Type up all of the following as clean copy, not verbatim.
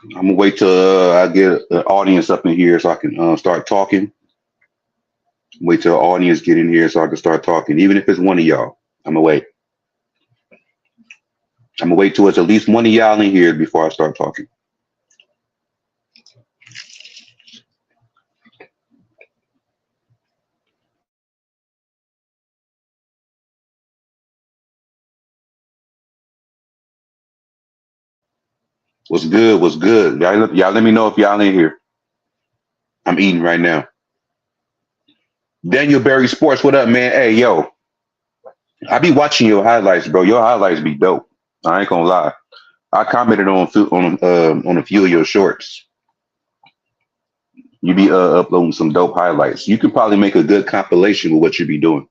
I'm gonna wait till I get an audience up in here so I can start talking. Wait till the audience get in here so I can start talking. Even if it's one of y'all, I'm gonna wait. I'm gonna wait till it's at least one of y'all in here before I start talking. What's good? What's good? Y'all let me know if y'all in here. I'm eating right now. Daniel Berry Sports, what up, man? Hey, yo, I be watching your highlights, bro. Your highlights be dope. I ain't gonna lie. I commented on a few of your shorts. You be uploading some dope highlights. You could probably make a good compilation with what you be doing.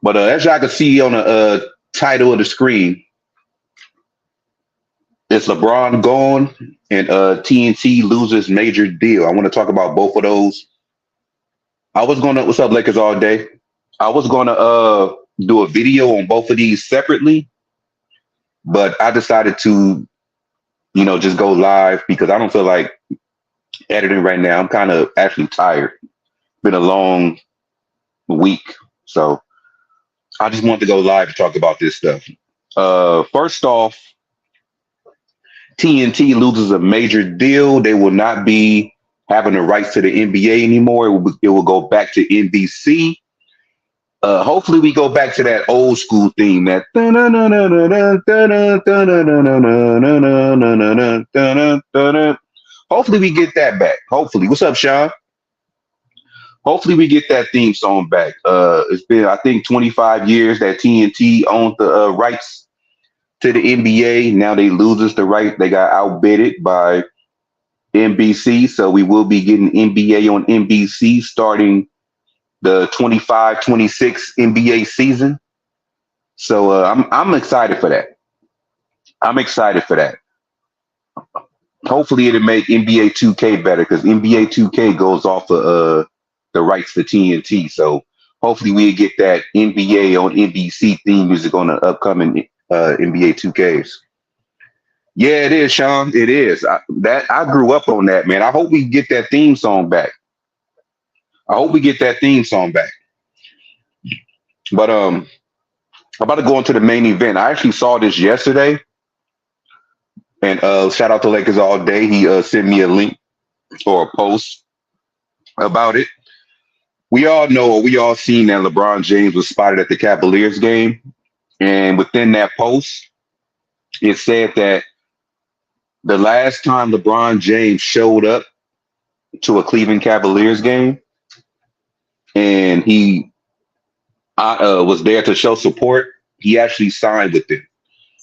But as y'all can see on the title of the screen, it's LeBron Gone and TNT loses major deal. I want to talk about both of those. I was gonna what's up, Lakers all day. I was gonna do a video on both of these separately, but I decided to, just go live because I don't feel like editing right now. I'm kind of actually tired. Been a long week. So I just wanted to go live to talk about this stuff. First off, TNT loses a major deal. They will not be having the rights to the NBA anymore. It will go back to NBC. Hopefully we go back to that old school theme, that hopefully we get that back. Hopefully. What's up, Sean? Hopefully we get that theme song back. It's been, I think, 25 years that TNT owned the rights to the NBA. Now they loses the right. They got outbidded by NBC. So we will be getting NBA on NBC starting the 25-26 NBA season. So I'm excited for that. I'm excited for that. Hopefully it'll make NBA 2K better because NBA 2K goes off of the rights to TNT. So hopefully we get that NBA on NBC theme music on the upcoming NBA 2Ks. Yeah, it is, Sean. It is. I grew up on that, man. I hope we get that theme song back. I hope we get that theme song back. But I'm about to go into the main event. I actually saw this yesterday, and shout out to Lakers all day. He sent me a link or a post about it. We all know, or we all seen that LeBron James was spotted at the Cavaliers game, and within that post, it said that the last time LeBron James showed up to a Cleveland Cavaliers game, and he was there to show support, he actually signed with them.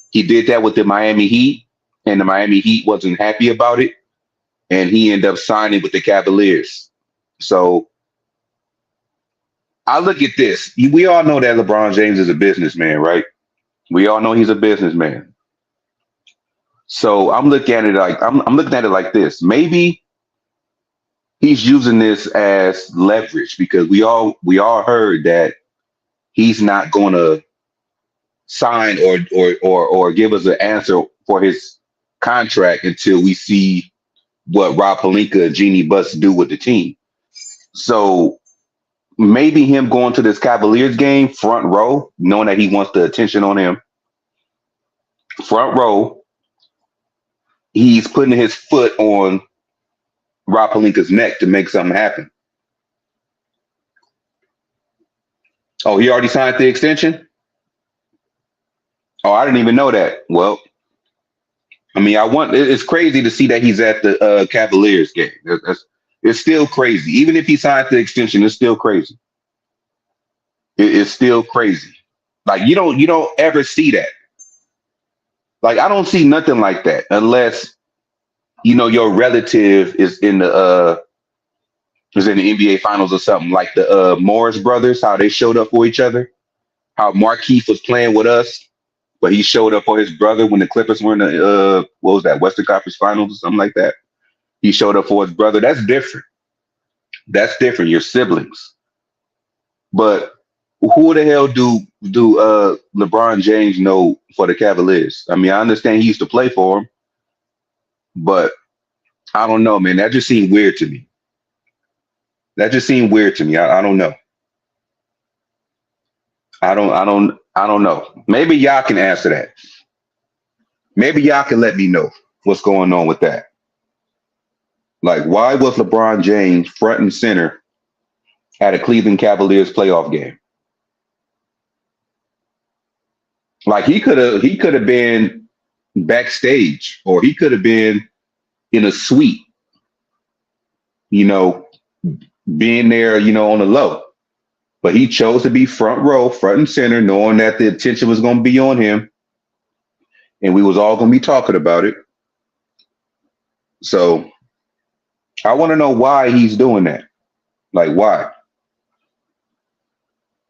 He did that with the Miami Heat, and the Miami Heat wasn't happy about it, and he ended up signing with the Cavaliers. So I look at this. We all know that LeBron James is a businessman, right? We all know he's a businessman. So I'm looking at it like this. Maybe he's using this as leverage because we all heard that he's not going to sign or give us an answer for his contract until we see what Rob Pelinka and Jeannie Buss do with the team. So maybe him going to this Cavaliers game front row, knowing that he wants the attention on him, front row, he's putting his foot on Rob Pelinka's neck to make something happen. Oh, he already signed the extension? Oh, I didn't even know that. Well, I mean, it's crazy to see that he's at the Cavaliers game. It's still crazy. Even if he signed the extension, it's still crazy. It's still crazy. Like you don't ever see that. Like I don't see nothing like that unless your relative is in the NBA finals or something like the Morris brothers, how they showed up for each other. How Markeith was playing with us, but he showed up for his brother when the Clippers were in the what was that, Western Conference Finals or something like that. He showed up for his brother. That's different. That's different. Your siblings. But who the hell do LeBron James know for the Cavaliers? I mean, I understand he used to play for him, But I don't know, man. That just seemed weird to me. That just seemed weird to me. I don't know. I don't know. Maybe y'all can answer that. Maybe y'all can let me know what's going on with that. Like, why was LeBron James front and center at a Cleveland Cavaliers playoff game? Like he could have been backstage, or he could have been in a suite, you know, being there, on the low. But he chose to be front row, front and center, knowing that the attention was going to be on him, and we was all going to be talking about it. So I want to know why he's doing that. Like, why?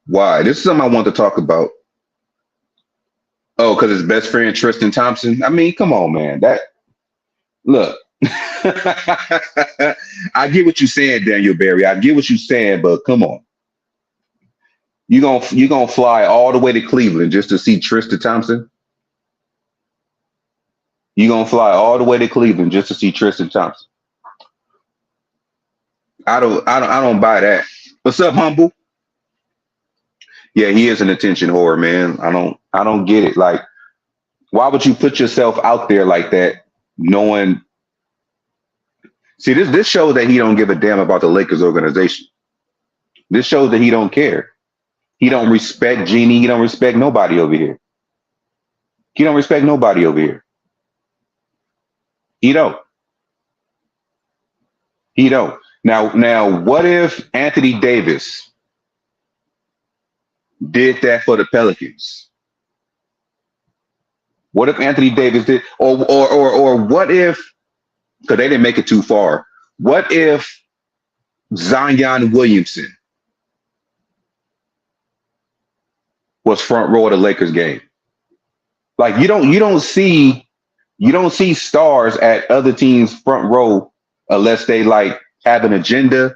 Why? This is something I want to talk about. Oh, because his best friend Tristan Thompson. I mean, come on, man. That look. I get what you're saying, Daniel Barry. I get what you're saying, but come on. You gonna fly all the way to Cleveland just to see Tristan Thompson? You gonna fly all the way to Cleveland just to see Tristan Thompson? I don't buy that. What's up, Humble? Yeah, he is an attention whore, man. I don't get it. Like, why would you put yourself out there like that, knowing? See, this shows that he don't give a damn about the Lakers organization. This shows that he don't care. He don't respect Jeannie. He don't respect nobody over here. He don't respect nobody over here. He don't. He don't. Now, what if Anthony Davis did that for the Pelicans? What if Anthony Davis did, or what if? Because they didn't make it too far. What if Zion Williamson was front row of the Lakers game? Like, you don't see stars at other teams front row unless they like have an agenda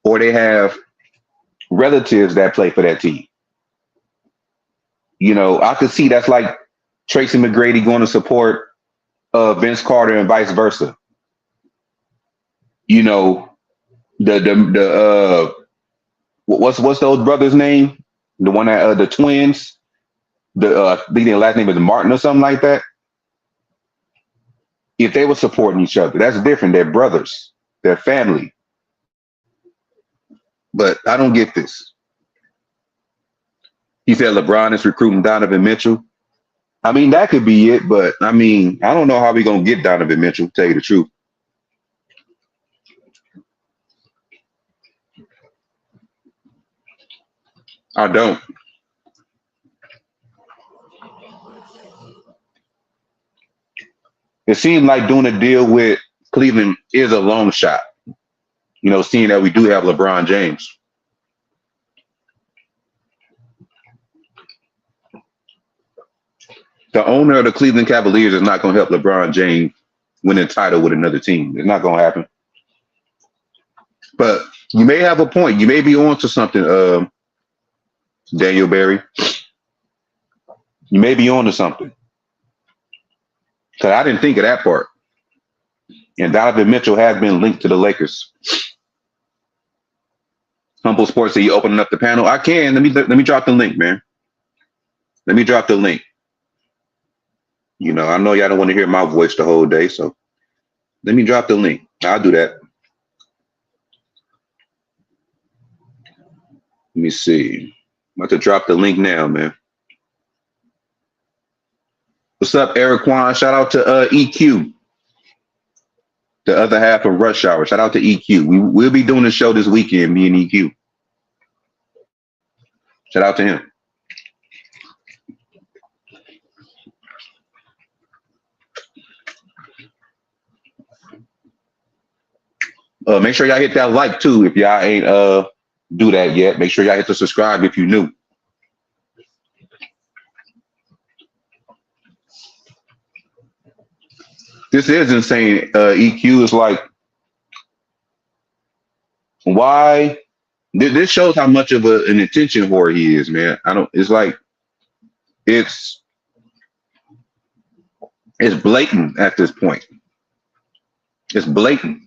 or they have relatives that play for that team. I could see that's like Tracy McGrady going to support Vince Carter and vice versa. The what's those brothers' name? The one that the twins. I think their last name is Martin or something like that. If they were supporting each other, that's different. They're brothers. They're family. But I don't get this. He said LeBron is recruiting Donovan Mitchell. I mean, that could be it, but I mean, I don't know how we're gonna get Donovan Mitchell, to tell you the truth. I don't. It seems like doing a deal with Cleveland is a long shot. Seeing that we do have LeBron James. The owner of the Cleveland Cavaliers is not going to help LeBron James win a title with another team. It's not going to happen. But you may have a point. You may be on to something, Daniel Barry. You may be on to something. Because I didn't think of that part. And Donovan Mitchell has been linked to the Lakers. Humble Sports, are you opening up the panel? I can. Let me drop the link, man. Let me drop the link. I know y'all don't want to hear my voice the whole day, so let me drop the link. I'll do that. Let me see. I'm about to drop the link now, man. What's up, Eric Kwan? Shout out to EQ, the other half of Rush Hour. Shout out to EQ. We'll be doing the show this weekend, me and EQ. Shout out to him. Make sure y'all hit that like too if y'all ain't do that yet. Make sure y'all hit the subscribe if you new. This is insane. EQ is like, why? This shows how much of an attention whore he is, man. It's like, it's blatant at this point. It's blatant.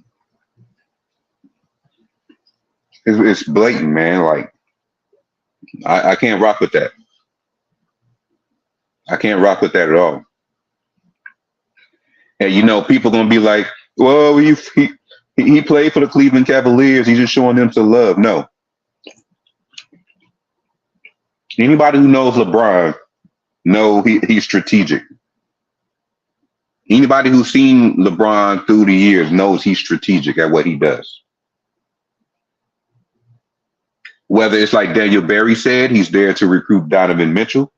It's blatant, man. Like I can't rock with that. I can't rock with that at all. And people gonna be like, "Well, he played for the Cleveland Cavaliers. He's just showing them some love." No, anybody who knows LeBron know he's strategic. Anybody who's seen LeBron through the years knows he's strategic at what he does. Whether it's like Daniel Barry said, he's there to recruit Donovan Mitchell.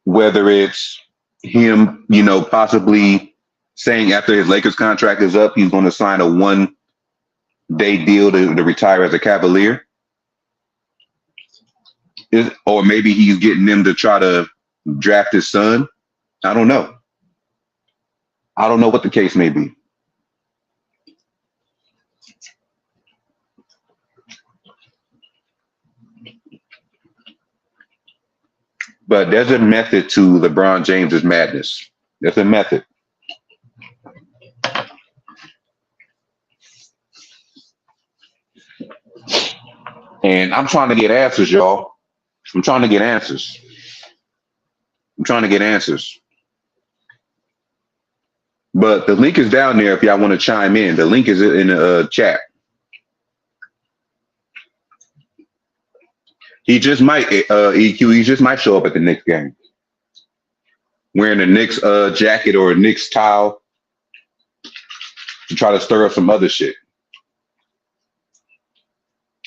Whether it's him, possibly saying after his Lakers contract is up, he's going to sign a 1-day deal to retire as a Cavalier. Or maybe he's getting them to try to draft his son. I don't know. I don't know what the case may be. But there's a method to LeBron James's madness. There's a method. And I'm trying to get answers, y'all. I'm trying to get answers. But the link is down there if y'all want to chime in. The link is in the chat. He just might EQ. He just might show up at the Knicks game wearing a Knicks jacket or a Knicks towel to try to stir up some other shit.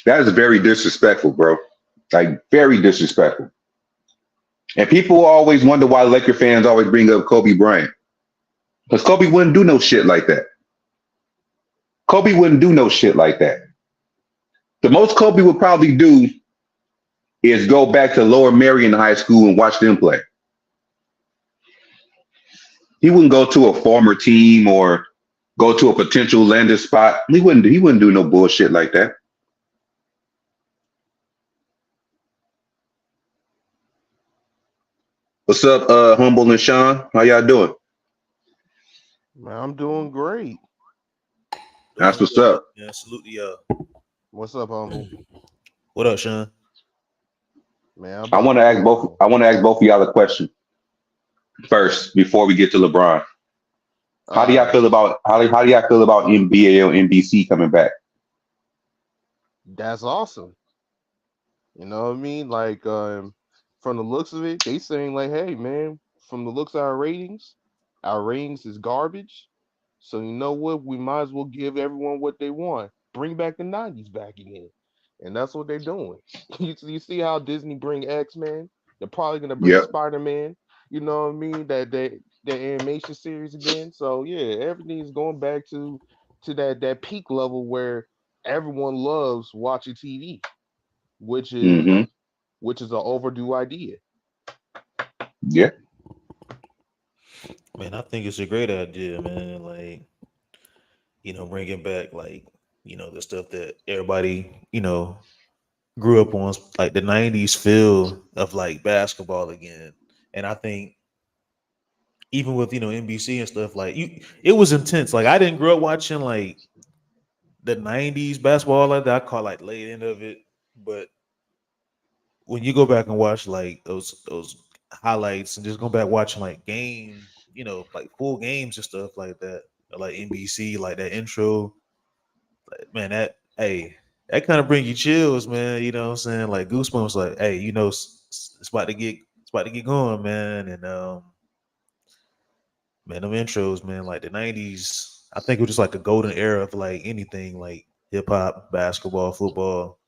That is very disrespectful, bro. Like very disrespectful. And people always wonder why Laker fans always bring up Kobe Bryant. Because Kobe wouldn't do no shit like that. Kobe wouldn't do no shit like that. The most Kobe would probably do is go back to Lower Merion High School and watch them play. He wouldn't go to a former team or go to a potential landing spot. He wouldn't do no bullshit like that. What's up, Humble and Sean? How y'all doing? Man, I'm doing great. That's what's up. Yeah, salute to y'all. What's up, Humble? What up, Sean? Man, I want to ask both of y'all a question first before we get to LeBron. How do y'all feel about NBA or NBC coming back? That's awesome. You know what I mean? Like, from the looks of it, they saying like, "Hey, man, from the looks of our ratings is garbage. So you know what? We might as well give everyone what they want. Bring back the '90s back again." And that's what they're doing. You see how Disney bring X-Men? They're probably gonna bring Yep. Spider-Man. You know what I mean? The animation series again. So yeah, everything's going back to that peak level where everyone loves watching TV, which is Mm-hmm. which is an overdue idea. Yeah. Man, I think it's a great idea, man. Like, bringing back the stuff that everybody, grew up on, like the '90s feel of like basketball again. And I think even with NBC and stuff, like it was intense. Like I didn't grow up watching like the '90s basketball like that. I caught like late end of it, but when you go back and watch like those highlights and just go back watching like game, like full games and stuff like that, like NBC, like that intro, like, man, that kind of bring you chills, man. You know what I'm saying? Like goosebumps, like, hey, it's about to get going, man. And man, them intros, man, like the '90s, I think it was just like a golden era for like anything, like hip hop, basketball, football.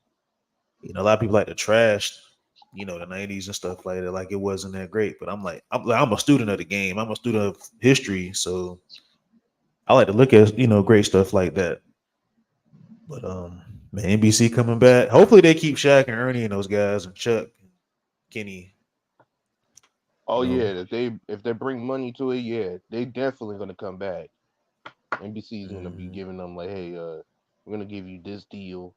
A lot of people like to trash, the '90s and stuff like that. Like it wasn't that great, but I'm a student of the game. I'm a student of history, so I like to look at great stuff like that. But man, NBC coming back. Hopefully they keep Shaq and Ernie and those guys and Chuck, and Kenny. Oh You know, yeah, if they bring money to it, yeah, they definitely gonna come back. NBC is gonna be mhm. giving them like, hey, we're gonna give you this deal,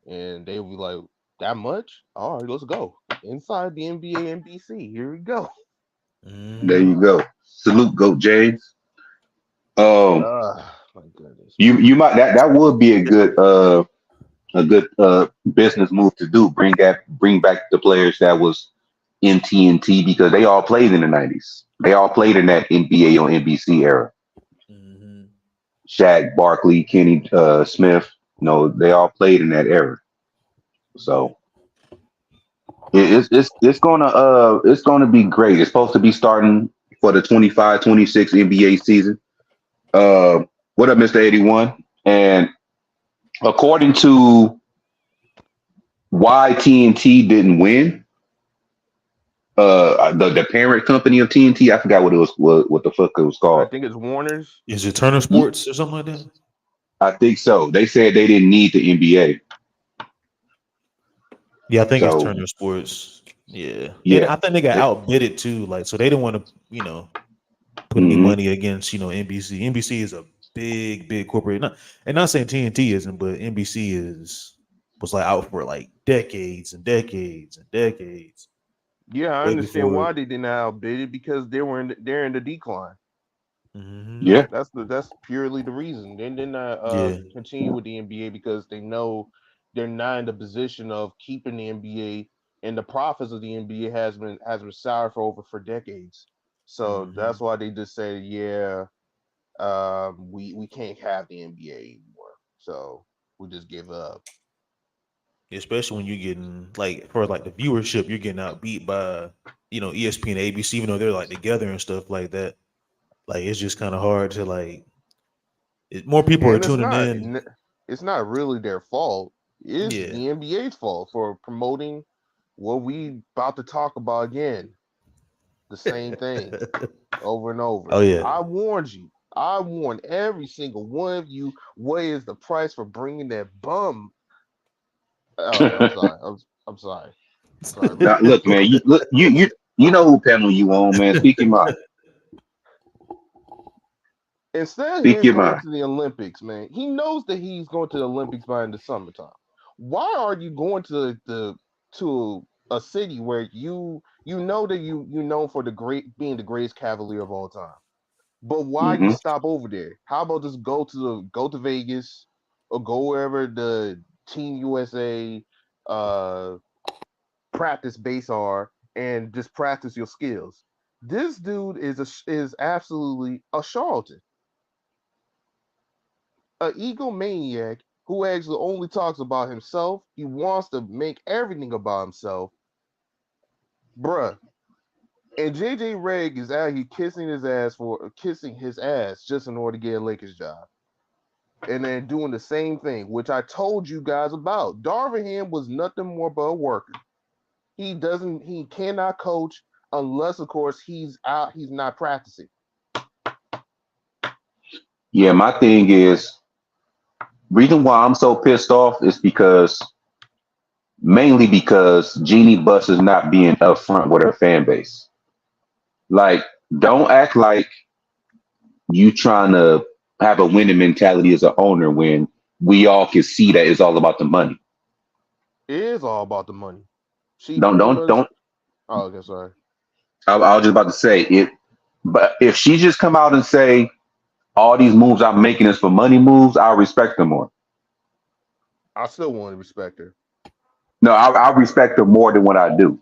and they'll be like, that much? All right, let's go inside the NBA NBC. Here we go. There Mhm. you go. Salute, Goat James. Um, My goodness, man. you might that would be a good business move to do. Bring back the players that was in TNT because they all played in the '90s. They all played in that NBA on NBC era. Hmm. Shaq, Barkley, Kenny Smith. No, they all played in that era. Yeah. So it's gonna be great. It's supposed to be starting for the 25-26 NBA season. Uh, what up, Mister 81? And according to why TNT didn't win, the parent company of TNT, I forgot what the fuck it was I called. think it's Warner's. Is it Turner Ye- Sports or something like that? I think so. They said they didn't need the NBA. Yeah, I think it's So Turner Sports. Yeah, and yeah. I think they got They- outbidded too. Like, so they didn't want to, put any mhm. money against, NBC. NBC is a big corporate. And not saying TNT isn't, but NBC was like out for like decades and decades and decades, Yeah, I way understand before. why they didn't outbid it because they're in the decline. Hmm. Yeah. That's purely the reason. They did not Yeah. continue with the NBA because they know they're not in the position of keeping the NBA, and the profits of the NBA has been sour for decades. So Hmm. that's why they just say, yeah, we can't have the NBA anymore. So we just give up. Especially when you're getting like for like the viewership, you're getting outbeat by ESPN, ABC, even though they're like together and stuff like that. Like it's just kind of hard to more people are And tuning in. it's not really their fault. It's Yeah. the NBA's fault for promoting what we about to talk about again. The same thing over and over. Oh yeah. I warned you. I warned every single one of you. What is the price for bringing that bum? Oh, I'm sorry. I'm sorry. Sorry, Now, man. look, man. You know who panel you on, man. Speak your mind. Instead of Speak him your going mind. to the Olympics, man, he knows that he's going to the Olympics by in the summertime. Why are you going to a city where you know that you known for the great being the greatest cavalier of all time? But why you Hmm. stop over there? How about just go to Vegas or go wherever the Team USA uh practice base are and just practice your skills. This dude is absolutely a charlatan, an egomaniac who actually only talks about himself. He wants to make everything about himself, bruh. And JJ Reg is out here kissing his ass just in order to get a Lakers job. And then doing the same thing, which I told you guys about. Darvin Ham was nothing more but a worker. He cannot coach unless, of course, he's not practicing. Yeah, my thing is reason why I'm so pissed off is because mainly because Jeannie Buss is not being upfront with her fan base. Like, don't act like you trying to have a winning mentality as an owner when we all can see that it's all about the money. It is all about the money. She Don't pretty don't much. don't. Oh, okay, sorry. I was just about to say it, but if she just come out and say all these moves I'm making is for money moves, I'll respect her more. I still want to respect her. No, I respect her more than what I do.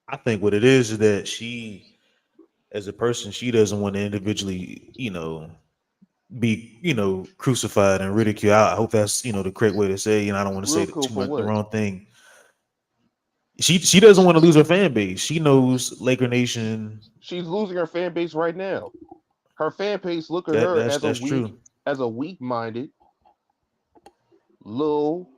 I think what it is that she, as a person, she doesn't want to individually, be, crucified and ridiculed. I hope that's, the correct way to say. I don't want to say Real that cool too for much the what? wrong thing. She doesn't want to lose her fan base. She knows Laker Nation. She's losing her fan base right now. Her fan base look at That her that's that's true. as a weak minded little.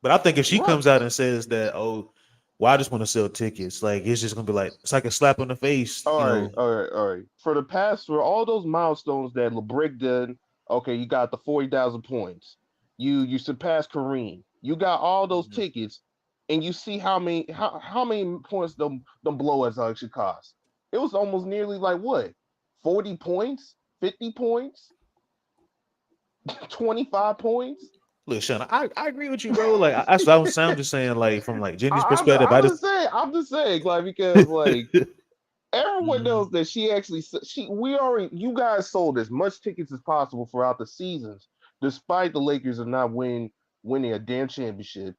But I think if she Right. comes out and says that, oh, well, I just want to sell tickets, like it's just gonna be like it's like a slap in the face, All right, all right. For all those milestones that LeBrick did, okay, you got the 40,000 points. You surpassed Kareem. You got all those Mhm. tickets, and you see how many points them blowouts actually cost. It was almost nearly like what, 40 points, 50 points, 25 points. Look, Sean, I agree with you, bro. Like that's what I was saying. I'm just saying, like from like Jenny's I, perspective, I I'm just just saying, like because like Everyone knows Mhm. that she actually she we already you guys sold as much tickets as possible throughout the seasons, despite the Lakers of not winning a damn championship,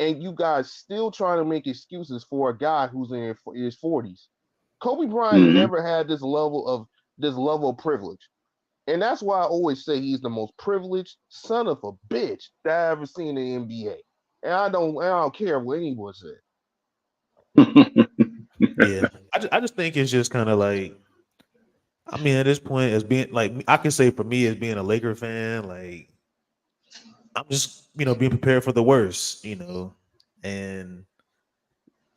and you guys still trying to make excuses for a guy who's in his 40s. Kobe Bryant Hmm. never had this level of privilege. And that's why I always say he's the most privileged son of a bitch that I ever seen in the NBA. And I don't care what anyone said. Yeah, I just think it's just kind of like, I mean, at this point, as being like, I can say for me as being a Laker fan, like I'm just being prepared for the worst, and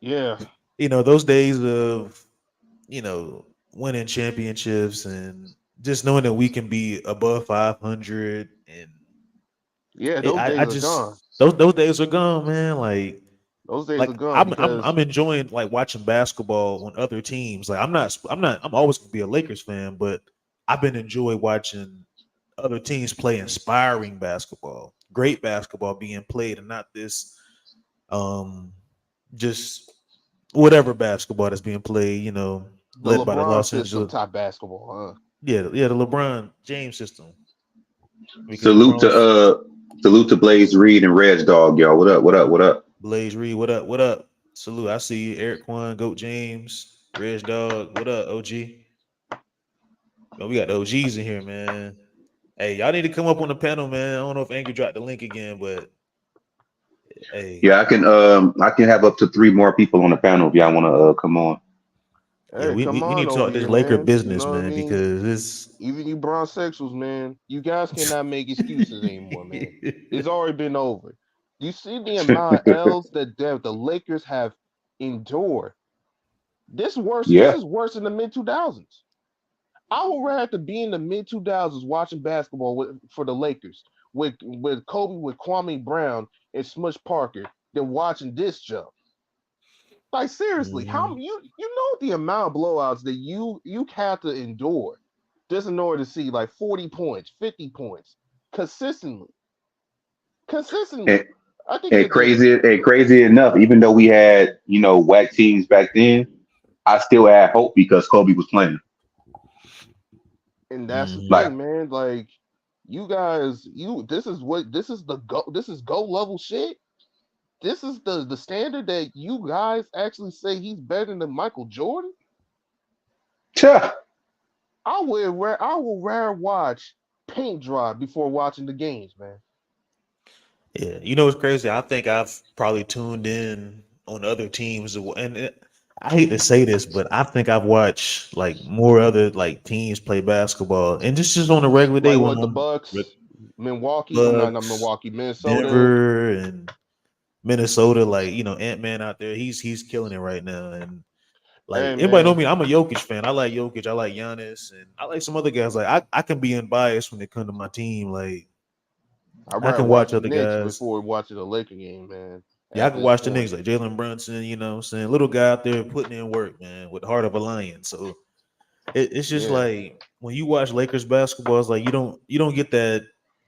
Yeah, those days of winning championships and just knowing that we can be above 500, and yeah, those I days are gone. just those days are gone, man. Those days Like are gone I'm because enjoying like watching basketball on other teams. Like I'm always gonna be a Lakers fan, but I've been enjoying watching other teams play inspiring basketball, great basketball being played, and not this um just whatever basketball that's being played, the led by the LeBron Los system Angeles. top basketball, huh? Yeah, the LeBron James system. Because salute to LeBron's salute to Blaze Reed and Reg Dog, y'all. What up? What up? What up? Blaze Reed, what up? What up? Salute. I see you, Eric Quan, Goat James, Reg Dog. What up, OG? Man, we got the OGs in here, man. Hey, y'all need to come up on the panel, man. I don't know if Angry dropped the link again, but hey, Yeah, I can have up to three more people on the panel if y'all want to come on. yeah, Hey, we, come we, we need on to over talk this here, Laker man. You business, know what I man, mean? because it's Even you bronsexuals, man, you guys cannot make excuses anymore, man. It's already been over. You see the amount of L's that the Lakers have endured. This worse. This Yeah. is worse than the mid 2000s. I would rather to be in the mid 2000s watching basketball for the Lakers with Kobe, with Kwame Brown and Smush Parker than watching this jump. Like seriously, how Mhm. you know the amount of blowouts that you have to endure just in order to see like 40 points, 50 points consistently, And, consistently. I think and that the crazy enough, even though we had whack teams back then, I still had hope because Kobe was playing. and that's the Like, Mhm. thing, man. Like you guys, this is the go this is go level shit. This is the standard that you guys actually say he's better than Michael Jordan. Tuh. I will rather watch paint dry before watching the games, man. Yeah, you know what's crazy? I think I've probably tuned in on other teams, and I hate to say this, but I think I've watched like more other like teams play basketball, and just on a regular day Like when what the I'm with Bucks, Milwaukee. I'm not Bucks, Milwaukee, Minnesota. Denver, and Minnesota. Like Ant Man out there, he's killing it right now, and like Hey everybody know man, me, I'm a Jokic fan. I like Jokic, I like Giannis, and I like some other guys. Like I can be unbiased when it comes to my team. Like I'd I rather can watch watch the other Knicks guys. before watching a Laker game, man. Yeah, I At can this watch the point, niggas like Jalen Brunson, what I'm saying? Little guy out there putting in work, man, with the heart of a lion. So it's just yeah. like when you watch Lakers basketball, it's like you don't get that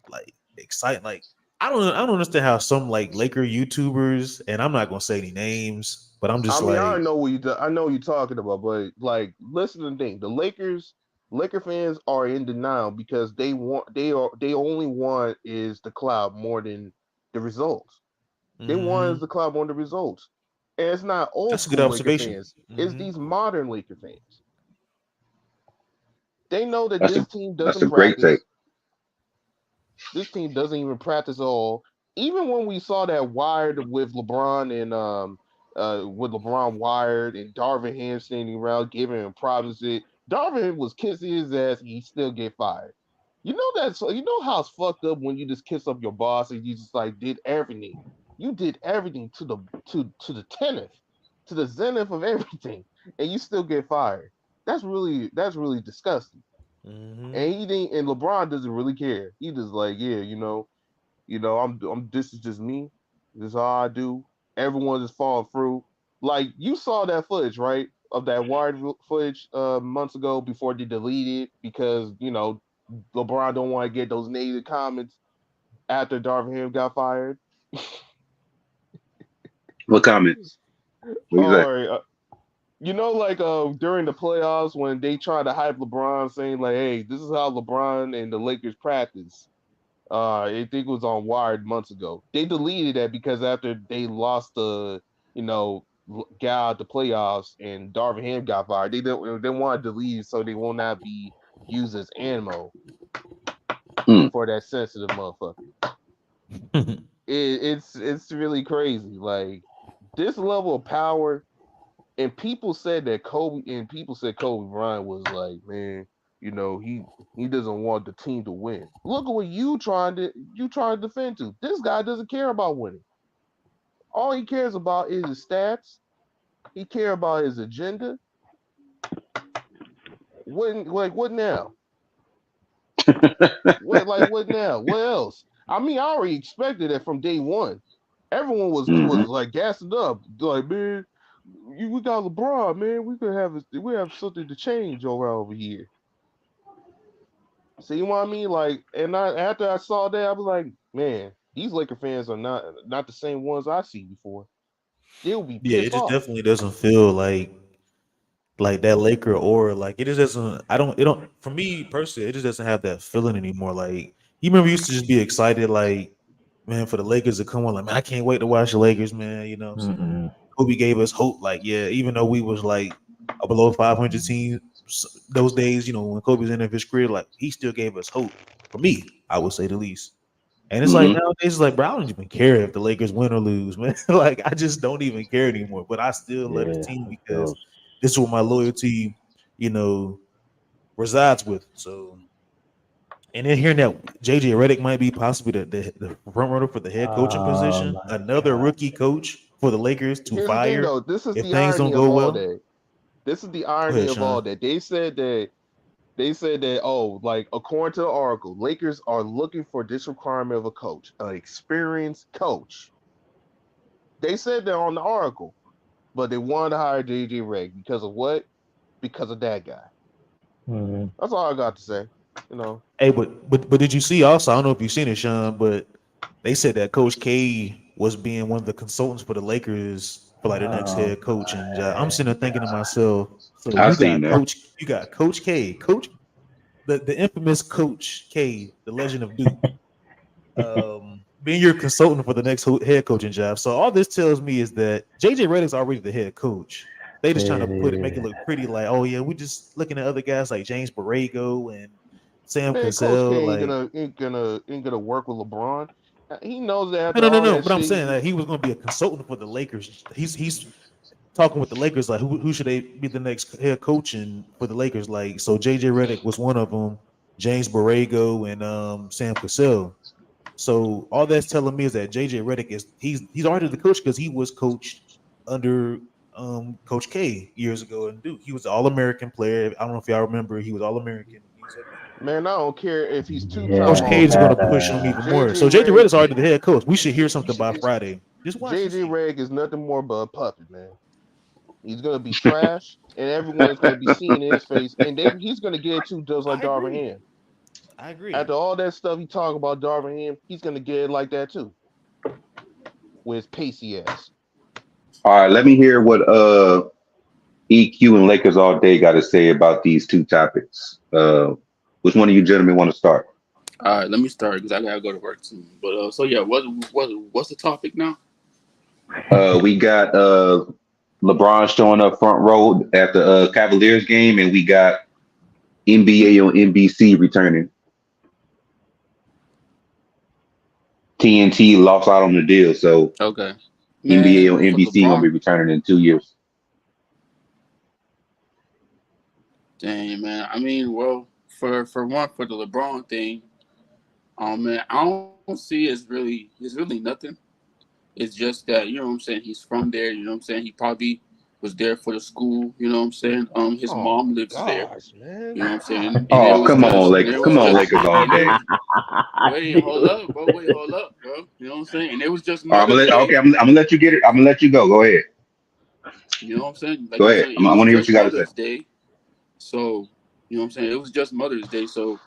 like excitement. Like I don't understand how some like Laker YouTubers, and I'm not gonna say any names, but I'm I just mean, I like don't know what I know what you're talking about, but like, listen to the thing: Laker fans are in denial because they only want is the cloud more than the results. They want is hmm the cloud more than the results, and it's not old that's a good school Laker observation. fans; it's Hmm these modern Laker fans. They know that that's a this team that's doesn't a great take. practice. This team doesn't even practice at all. Even when we saw that wired with LeBron and with LeBron wired and Darvin Ham standing around giving him props, Darvin Ham was kissing his ass and he still get fired. You know you know how it's fucked up when you just kiss up your boss and you just like did everything. You did everything to the tenth, to the zenith of everything, and you still get fired. That's really disgusting. hmm And he didn't, and LeBron doesn't really care. He just like, yeah, I'm this is just me. This is all I do. Everyone just falling through. Like you saw that footage, right? Of that wired footage months ago before they deleted it because LeBron don't want to get those negative comments after Darvin Ham got fired. What comments? What do you All say? right. like during the playoffs when they tried to hype LeBron, saying like, "Hey, this is how LeBron and the Lakers practice." I think it was on Wired months ago. They deleted that because after they lost the, guy at the playoffs and Darvin Ham got fired, they wanted to delete it so they will not be used as ammo Mm. for that sensitive motherfucker. It's really crazy. Like this level of power, and people said Kobe Bryant was like, man, he doesn't want the team to win. Look at what you trying to defend to. This guy doesn't care about winning. All he cares about is his stats. He cares about his agenda. What now? What now? What else? I mean, I already expected it from day one. Everyone was Hmm. like gassing up, like, man, we got LeBron, man. We have something to change over here. See what I mean? Like, and after I saw that, I was like, man, these Laker fans are not the same ones I see before. They'll be Yeah, it pissed just off. definitely doesn't feel like that Laker aura. Like it just doesn't. I don't. It don't. For me personally, it just doesn't have that feeling anymore. Like you remember, we used to just be excited, like man, for the Lakers to come on. Like man, I can't wait to watch the Lakers, man. You know what I'm saying? Mm-mm. Kobe gave us hope. Like yeah, even though we was like a below 500 team those days, when Kobe was in his career, like he still gave us hope. For me, I would say the least. And it's like Hmm. nowadays, it's like, bro, I don't even care if the Lakers win or lose, man. Like, I just don't even care anymore. But I still love the Yeah, team I because feel. this is what my loyalty, you know, resides with. So, and then hearing that JJ Redick might be possibly the front runner for the head coaching Oh position, my another god. rookie coach for the Lakers to Here's the thing, fire though. This is if the things don't irony of go all well. that. This is the Go irony ahead, of all Sean. that. They said that, oh, like according to the article, Lakers are looking for this requirement of a coach, an experienced coach. They said that on the article, but they wanted to hire JJ Redick because of what? Because of that guy. Mm-hmm. That's all I got to say. You know, Hey, but did you see also? I don't know if you've seen it, Sean, but they said that Coach K was being one of the consultants for the Lakers for like the next Oh head coach, and I'm my sitting there thinking to myself, so I seen that. You got Coach K, the infamous Coach K, the Legend of Duke, being your consultant for the next head coaching job. So all this tells me is that JJ Redick's already the head coach. They just trying to make it god. look pretty, like, oh yeah, we just looking at other guys like James Borrego and Sam man, Coach Cassell, K ain't like. gonna ain't gonna ain't gonna work with LeBron. He knows that No, after no, no, all no. that But I'm shit. saying that he was going to be a consultant for the Lakers. He's talking with the Lakers like who should they be the next head coach for the Lakers? Like so, JJ Redick was one of them. James Borrego and Sam Cassell. So all that's telling me is that JJ Redick he's already the coach because he was coached under Coach K years ago in Duke. He was an All American player. I don't know if y'all remember. He was All American. He was at Duke. Man, I don't care if he's two-time Coach Yeah, he K is going had to All-American. push him even more. JJ So JJ Redick, Redick's already the head coach. We should hear something by Friday. Just watch and JJ see. Redick is nothing more but a puppet, man. He's gonna be trash, and everyone's gonna be seeing in his face, and he's gonna get it too, just like I Darvin agree. Ham. I agree. After all that stuff he talked about Darvin Ham, he's gonna get it like that too, with his pacey ass. All right, let me hear what EQ and Lakers all day got to say about these two topics. Which one of you gentlemen want to start? All right, let me start because I gotta go to work soon. But so yeah, what's the topic now? We got LeBron showing up front row at the Cavaliers game, and we got NBA on NBC returning. TNT lost out on the deal, so Okay, NBA on man, for NBC gonna be LeBron, returning in 2 years. dang man. I mean, well, for the LeBron thing, man, I don't see it's really nothing. It's just that you know what I'm saying. He's from there. You know what I'm saying. He probably was there for the school. You know what I'm saying. His Oh my mom lives there. gosh, man! You know what I'm God saying. And Oh, damn, come on, man! and Lakers! it was Come on, just Lakers all and it day. was wait, hold up, bro. Wait, hold up, bro. You know what I'm saying? And it was just All right, Mother's okay, Day. I'm gonna let you get it. I'm gonna let you go. Go ahead. You know what I'm saying? Like Go I'm ahead. saying, it I was want to hear what just you got to say. Mother's Day. So, you know what I'm saying? It was just Mother's Day. So,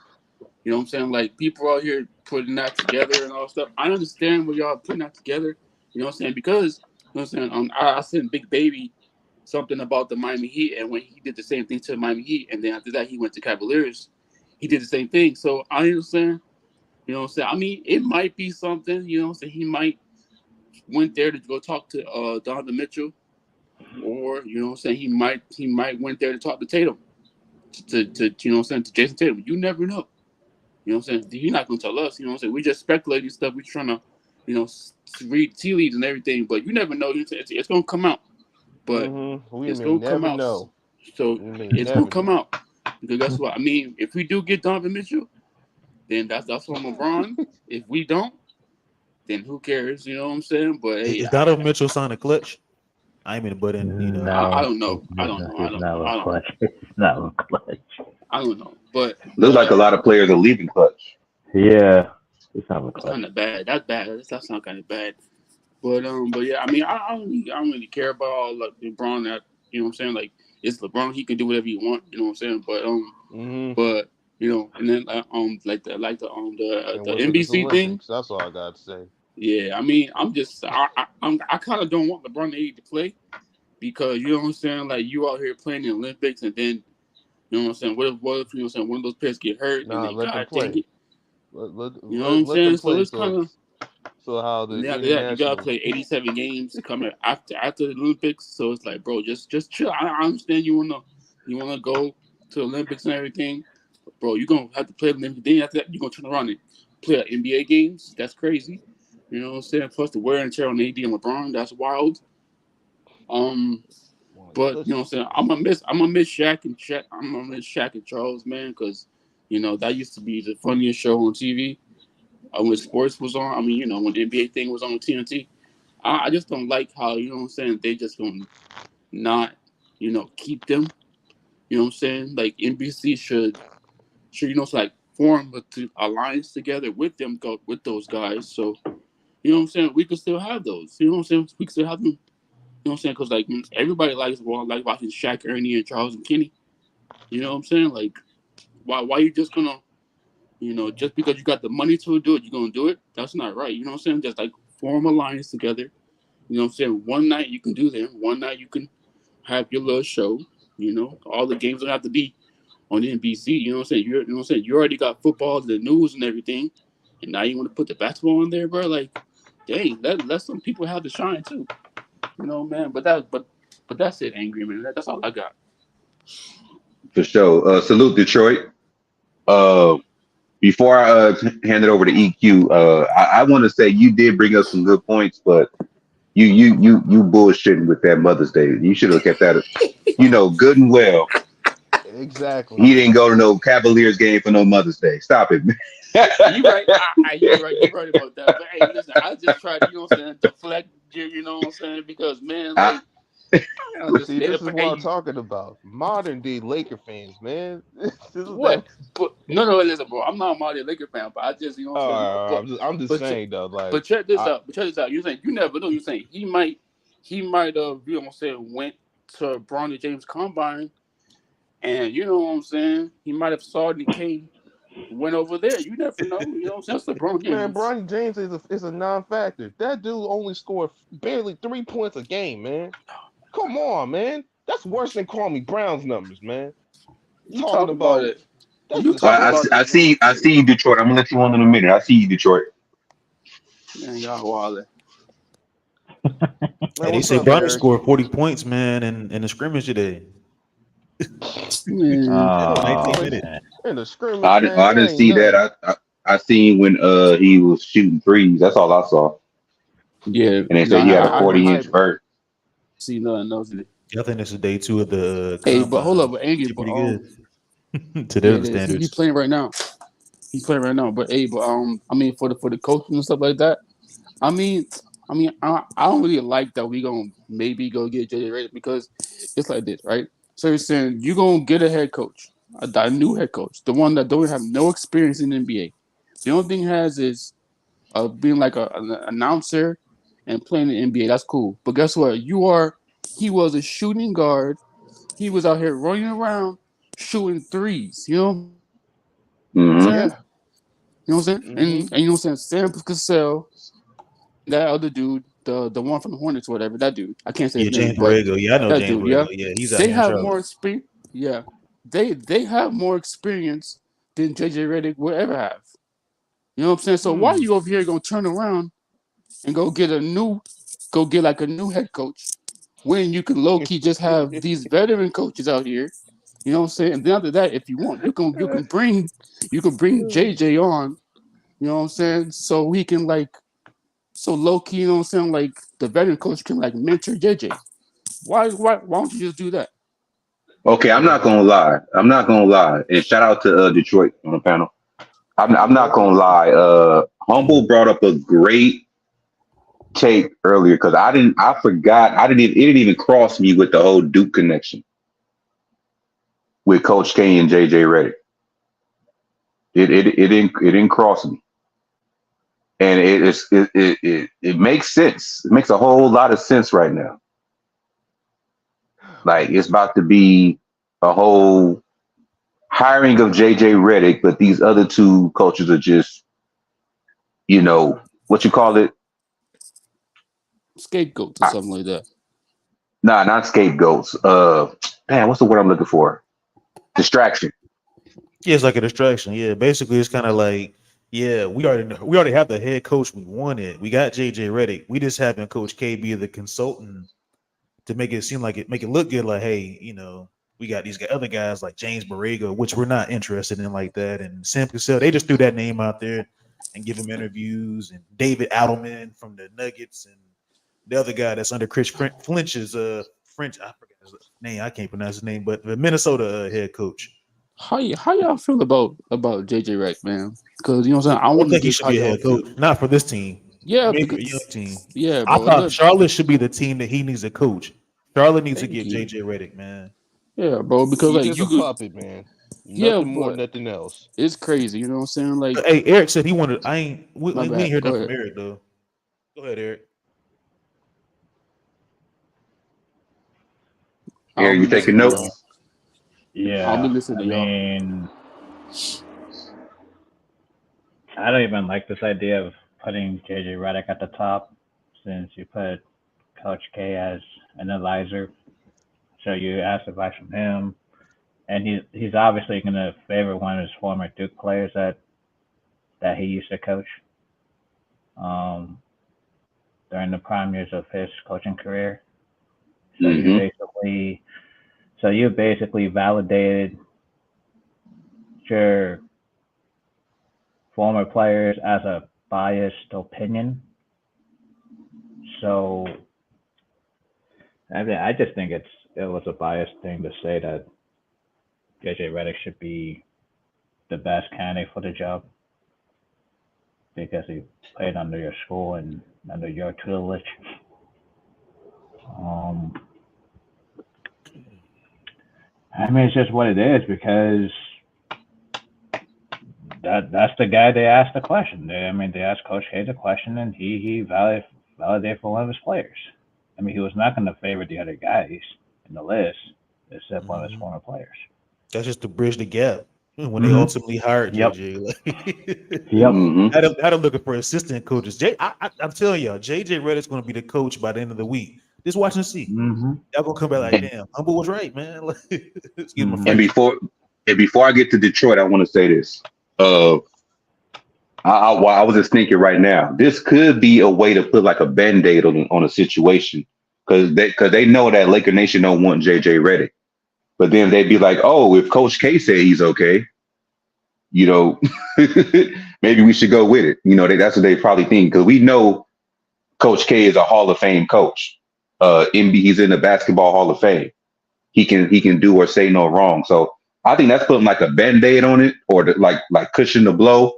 you know what I'm saying? Like people out here putting that together and all stuff. I understand what y'all putting that together. You know what I'm saying? Because you know what I'm saying? I sent Big Baby. something about the Miami Heat, and when he did the same thing to the Miami Heat, and then after that he went to Cavaliers, he did the same thing. So I understand, you know what I'm saying. I mean, it might be something, you know what I'm saying. He might went there to go talk to Donovan Mitchell, or you know what I'm saying. He might went there to talk to Tatum, to you know what I'm saying, to Jason Tatum. You never know. You know what I'm saying. He's not gonna tell us. You know what I'm saying. We just speculating stuff. We trying to, you know, read tea leaves and everything, but you never know. It's gonna come out. But We it's may gonna come never out. know. So We may it's gonna never come know. out because that's what I mean. If we do get Donovan Mitchell, then that's on LeBron. If we don't, then who cares? You know what I'm saying? But hey, Is Donovan Mitchell signed a clutch? I ain't mean to butt in, you know. I No, don't know. it's I don't know. I it's don't know. not a I don't know. clutch. It's not a clutch. I don't know. But Looks like a lot of players are leaving clutch. Yeah, it's not a that's clutch. kind of bad. That's bad. That's not kind of bad. But yeah, I mean, I don't really care about all like LeBron. That you know what I'm saying. Like it's LeBron. He can do whatever he want. You know what I'm saying. Mm-hmm. But you know, and then And the what's with this NBC thing. Olympics? That's all I got to say. Yeah, I mean, I kind of don't want LeBron to play because you know what I'm saying. Like you out here playing the Olympics, and then you know what I'm saying. What if you know what I'm saying? One of those players get hurt, and Nah, then let them God dang play. it, you know what I'm Let them saying. So play. it's kind of. So how the And then after that, you gotta international. play 87 games coming after the Olympics. So it's like, bro, just chill. I understand you wanna go to the Olympics and everything, but bro, you're gonna have to play the Olympics. Then after that, you're gonna turn around and play NBA games. That's crazy. You know what I'm saying? Plus the wear and tear on AD and LeBron, that's wild. Um, Boy, but you know what I'm listen to saying? this. I'm gonna miss Shaq. I'm gonna miss Shaq and Charles, man, because you know that used to be the funniest show on TV. When sports was on, I mean, you know, when the NBA thing was on TNT. I just don't like how, you know what I'm saying, they just gonna not, you know, keep them. You know what I'm saying? Like NBC should you know, like form a alliance together with them, go with those guys. So you know what I'm saying? We could still have those. You know what I'm saying? We could still have them. You know what I'm saying? Because like everybody like watching Shaq, Ernie, and Charles and Kenny. You know what I'm saying? Like why you just gonna, you know, just because you got the money to do it, you're gonna do it? That's not right. You know what I'm saying? Just like form alliance together. You know what I'm saying? One night you can do them. One night you can have your little show. You know, all the games don't have to be on NBC. You know what I'm saying? You know what I'm saying? You already got football, the news, and everything, and now you want to put the basketball in there, bro? Like, dang, let some people have the shine too. You know, man. But that's it, angry man. That's all I got. For sure. Salute Detroit. Uh, before I hand it over to EQ, I want to say you did bring up some good points, but you bullshitting with that Mother's Day. You should have kept that. You know, good and well. Exactly. He didn't go to no Cavaliers game for no Mother's Day. Stop it, man. You right. You right. You right about that. But hey, listen, I just tried to, you know what I'm saying, deflect. You know what I'm saying? Because man, I, like I See, understand this it. is But what I'm hey, talking about. Modern day Laker fans, man. This is what? that. But no, listen, bro. I'm not a Marty Laker fan, but I just, you know what I'm saying. I'm just But saying though, like but check this I out. But check this out. You saying you never know. You saying he might have, you know what I'm saying, went to Bronny James combine, and you know what I'm saying. He might have saw Nick Kane went over there. You never know. You know what I'm saying. That's LeBron man, James. Bronny James is a non-factor. That dude only scored barely 3 points a game, man. Come on, man. That's worse than Kwame Brown's numbers, man. You Talking talk about about it. that's You talk I, about I it. disrespectful. see I see you, Detroit. I'm gonna let you on in a minute. I see you, Detroit. Man, y'all wild. Man, And they what's say up, Bronny Eric? scored 40 points, man, in the scrimmage today. Man, Forty 19 Oh points minutes. man, in the scrimmage, man. I That didn't ain't see that. nothing. I seen when he was shooting threes. That's all I saw. yeah. And they No, said he had a I Man, the 40-inch hype. vert. see nothing else. Yeah, I think this is day two of the Hey, but hold up, combine. but Angie, Did but pretty good to yeah, their it is. He standards. playing right now. He's playing right now. But hey, but I mean, for the coaches and stuff like that. I mean, I don't really like that we gonna maybe go get JJ Redick because it's like this, right? So you're saying you gonna get a head coach, a new head coach, the one that don't have no experience in the NBA. The only thing he has is being like an announcer and playing in the NBA. That's cool. But guess what? He was a shooting guard. He was out here running around shooting threes. You know what I'm saying? Hmm. You know what I'm saying? And Mm-hmm. you know what I'm saying? Sam Cassell and that other dude. the one from the Hornets, whatever that dude. I can't say Yeah, his name, James but Borrego. Yeah, I know that James dude, yeah, Borrego. Yeah, he's out they here in have Charlotte. more experience. Yeah, they have more experience than JJ Redick will ever have. You know what I'm saying? So why you over here gonna turn around and go get like a new head coach when you can low key just have these veteran coaches out here? You know what I'm saying? And then after that, if you want, you can bring JJ on. You know what I'm saying? So he can like so low key. You know what I'm saying? Like the veteran coach can like mentor JJ. Why don't you just do that? Okay, I'm not Yeah. gonna lie. I'm not gonna lie. And shout out to Detroit on the panel. I'm not Okay. gonna lie. Humble brought up a great take earlier because I forgot. It didn't even cross me with the whole Duke connection with Coach K and JJ Redick. It didn't cross me. And it makes sense. It makes a whole lot of sense right now. Like it's about to be a whole hiring of JJ Redick, but these other two coaches are just, what you call it? Scapegoats or Uh, something like that. Nah, not scapegoats. Man, what's the word I'm looking for? Distraction. Yeah, it's like a distraction. Yeah, basically, it's kind of like, yeah, we already have the head coach we wanted. We got JJ Redick. We just having Coach K be the consultant to make it seem like make it look good. Like, hey, we got these other guys like James Borrego, which we're not interested in like that, and Sam Cassell. They just threw that name out there and give him interviews, and David Adelman from the Nuggets, and the other guy that's under Chris Flinch's French. I forgot his name. I can't pronounce his name, but the Minnesota head coach. How y'all feel about JJ Redick, man? Because you know what I'm saying. I I don't want to think he get should how be a y'all head feel. coach. Not for this team. Yeah, Maybe a young because team. yeah, I bro. thought Charlotte should be the team that he needs a coach. Charlotte needs to Thank get you. JJ Redick, man. Yeah, bro. Because He's like just you a could. puppet, man. Yeah, Nothing more, but nothing else. it's crazy. You know what I'm saying? Like Hey, Eric said he wanted. I ain't. my We ain't bad. heard Go nothing from ahead. Eric though. Go ahead, Eric. I'll Here, be you taking listening to Uh, y'all. notes? I'll be yeah, listening I to y'all. mean, I don't even like this idea of putting JJ Redick at the top since you put Coach K as an advisor. So you ask advice from him, and he's obviously going to favor one of his former Duke players that he used to coach um, during the prime years of his coaching career. So you Mm-hmm. basically validated your former players as a biased opinion. So I mean, I just think it was a biased thing to say that JJ Redick should be the best candidate for the job because he played under your school and under your tutelage. Um, I mean, it's just what it is because that's the guy they asked the question. They asked Coach K the question, and he validated for one of his players. I mean, he was not going to favor the other guys in the list except one of his Mhm. former players. That's just to bridge the gap when they Mm-hmm. ultimately hired Yep. JJ. Yep. Mm-hmm. Now they're looking for assistant coaches. I'm telling y'all, JJ Redick's going to be the coach by the end of the week. Just watch and see. Mm-hmm. Y'all gonna come back like, And, damn, Humble was right, man. Like, let's give him a and Mm-hmm. franchise. before I get to Detroit, I want to say this. I was just thinking right now, this could be a way to put like a band-aid on a situation because they know that Laker Nation don't want JJ Redick. But then they'd be like, oh, if Coach K said he's okay, you know, maybe we should go with it. That's what they probably think because we know Coach K is a Hall of Fame coach. He's in the Basketball Hall of Fame. He can do or say no wrong. So I think that's putting like a band-aid on it or like cushion the blow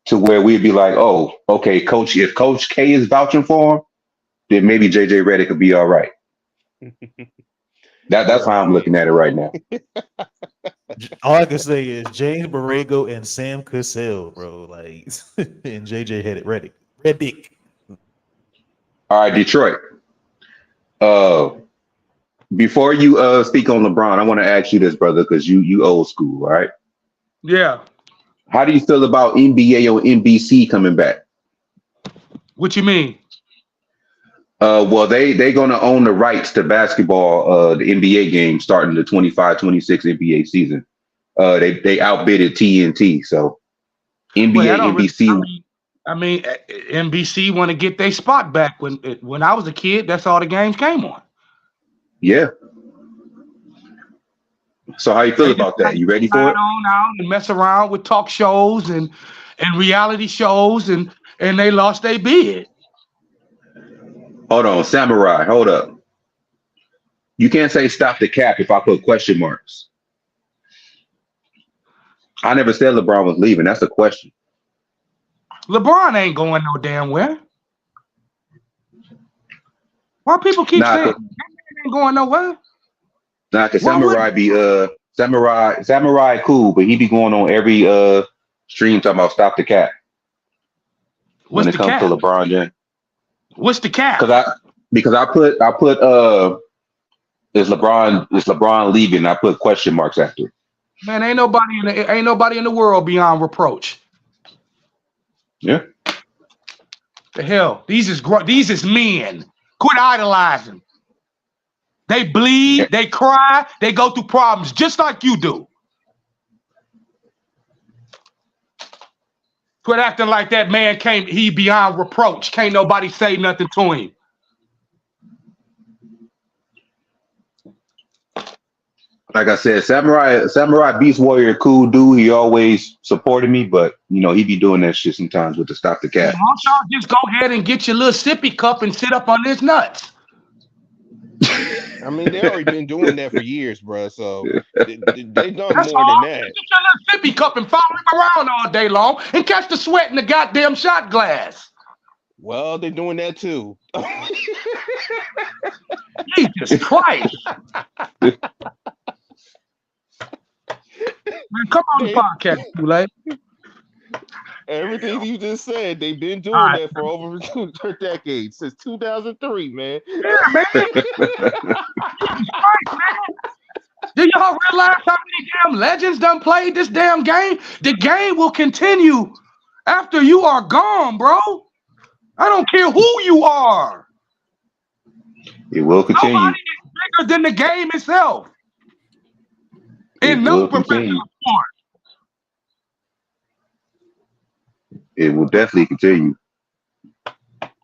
to where we'd be like, oh, okay, coach, if Coach K is vouching for him, then maybe JJ Redick could be all right. That's how Oh I'm man. looking at it right now. All I can say is James Borrego and Sam Cassell, bro. Like, and JJ had it ready. Redick. All right, Detroit. Uh, before you speak on LeBron, I want to ask you this, brother, because you old school, all right? Yeah. How do you feel about NBA or NBC coming back? What you mean? Well, they gonna own the rights to basketball, the NBA game starting the 25-26 NBA season. They outbidded TNT, so Well, I NBA, don't really. NBC. NBC want to get their spot back. When I was a kid, that's all the games came on. Yeah. So how you feel They about decided that? You ready to for slide it? on out and mess around with talk shows and reality shows, and they lost their bid. Hold on, Samurai. Hold up. You can't say stop the cap if I put question marks. I never said LeBron was leaving. That's a question. LeBron ain't going no damn where. Why people keep saying Nah, that man ain't going nowhere? cause Why Samurai would be Samurai cool, but he be going on every stream talking about stop the cap when what's it the comes to cap? LeBron James. What's the cap? Because I put is LeBron leaving? I put question marks after. Man, ain't nobody in the world beyond reproach. Yeah. The hell, these is men. Quit idolizing. They bleed, they cry, they go through problems just like you do. Quit acting like that man he beyond reproach. Can't nobody say nothing to him. Like I said, Samurai Beast Warrior, cool dude. He always supported me, but he be doing that shit sometimes with the stop the cap. Why don't y'all just go ahead and get your little sippy cup and sit up on his nuts? I mean, they already been doing that for years, bro. So they done That's more all. than that. Get your little sippy cup and follow him around all day long and catch the sweat in the goddamn shot glass. Well, they're doing that too. Jesus Christ. Man, come on the podcast, Kool-Aid. Everything you just said, they've been doing All right. that for over 2 decades, since 2003, man. Yeah, man. Jesus Christ, man. Do y'all realize how many damn legends done played this damn game? The game will continue after you are gone, bro. I don't care who you are. It will continue. Nobody is bigger than the game itself. In no professional sport. It will definitely continue.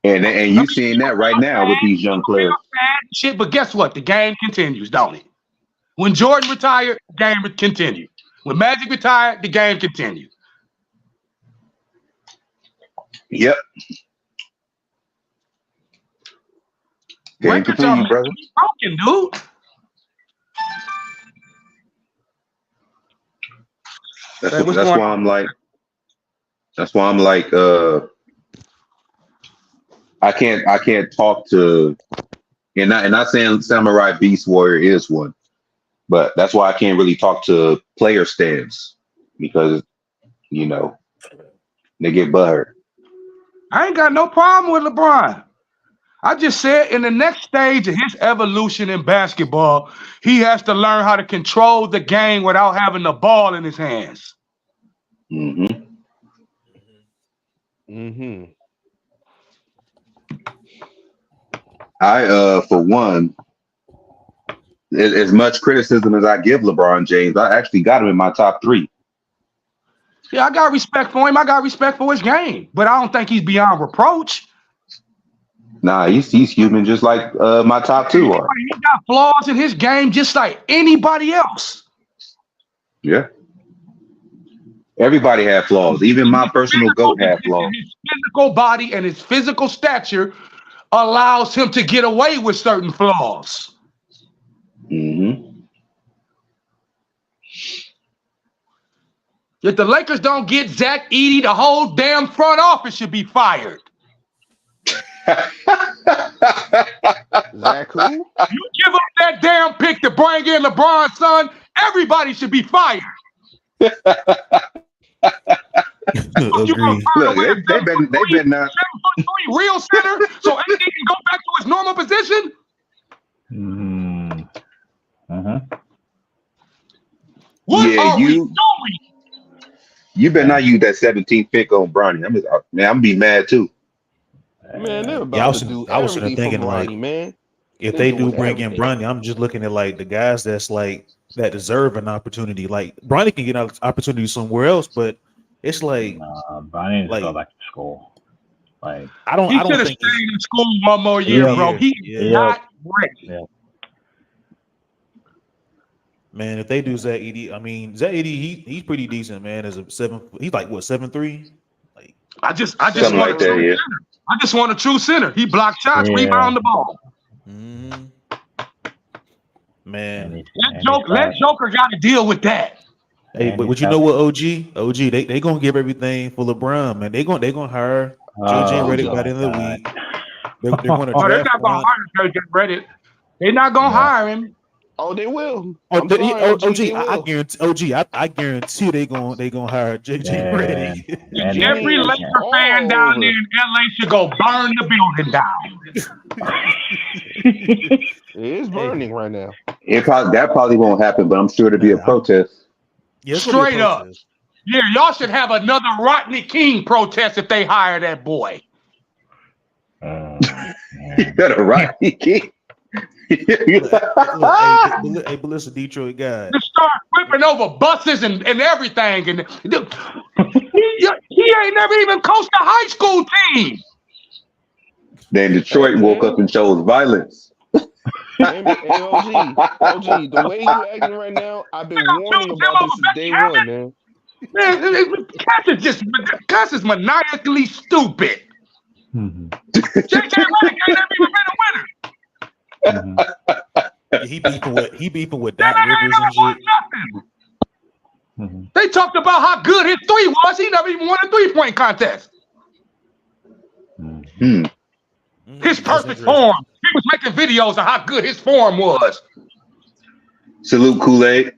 And you seeing that right now with these young players. Shit, but guess what? The game continues, don't it? When Jordan retired, the game continued. When Magic retired, the game continued. Yep. Game continue, brother. Broken, dude. That's why I'm like. I can't talk to, and not saying Samurai Beast Warrior is one, but that's why I can't really talk to player stands because they get butthurt. I ain't got no problem with LeBron. I just said in the next stage of his evolution in basketball, he has to learn how to control the game without having the ball in his hands. Mm-hmm. Mm-hmm. I for one, as much criticism as I give LeBron James, I actually got him in my top 3. Yeah, I got respect for him. I got respect for his game, but I don't think he's beyond reproach. Nah, he's human, just like my top 2 are. He got flaws in his game, just like anybody else. Yeah. Everybody had flaws. Even my personal GOAT had flaws. His physical body and his physical stature allows him to get away with certain flaws. Mm-hmm. If the Lakers don't get Zach Edey, the whole damn front office should be fired. Zach who? You give up that damn pick to bring in LeBron's son, everybody should be fired. Agree. Look, they've been not 7'3" real center, so AD can go back to his normal position. What are we doing? You better not use that 17th pick on Bronny. I'm gonna be mad too. Man, they're Yeah, about to do I was sitting everything there for thinking like, Bronny, man. if They're they do doing bring in everything. Bronny, I'm just looking at like the guys that's like that deserve an opportunity. Like Bronny can get an opportunity somewhere else, but it's like Bronny needs to go like back to school. Like, I He don't should have think it's stayed in school one more year, Yep. bro. He is yeah. not ready. yeah. Man, if they do Zach Edey, I mean Zach Edey, he's pretty decent, man. As a 7, he's like what 7'3"? Like I just Something want a like true that, yeah. center. I just want a true center. He blocked shots, Yeah. rebound the ball. mhm. And Man. he's, Let Joker got to deal with that. Hey, and but he's you know what, OG, they gonna give everything for LeBron, man. They gonna hire JJ Redick by the end of the week. They're gonna Oh, they're draft not gonna hire JJ Redick. They're not gonna hire him. Oh, they will. Oh, I'm sorry, OG, they I will. guarantee OG, I guarantee they gonna hire JJ Yeah. Redick. And Every Yeah. Laker fan down there in LA should go burn the building down. It is burning right now. That probably won't happen, but I'm sure it'll be a protest. Yeah, it's gonna be a Straight up. protest. Yeah, y'all should have another Rodney King protest if they hire that boy. You better right. Look, but listen, Detroit guy. Just start flipping over buses and everything. And he ain't never even coached a high school team. Then Detroit woke up and chose violence. Hey, OG, the way you acting right now, I've been warning about this since day one, man. Man, Cass is maniacally stupid. JJ Redick ain't never even been a winner. He beefing with That Doc man ain't Rivers never and won shit. nothing. They talked about how good his three was. He never even won a 3-point contest. His perfect form. He was making videos of how good his form was. Salute Kool-Aid.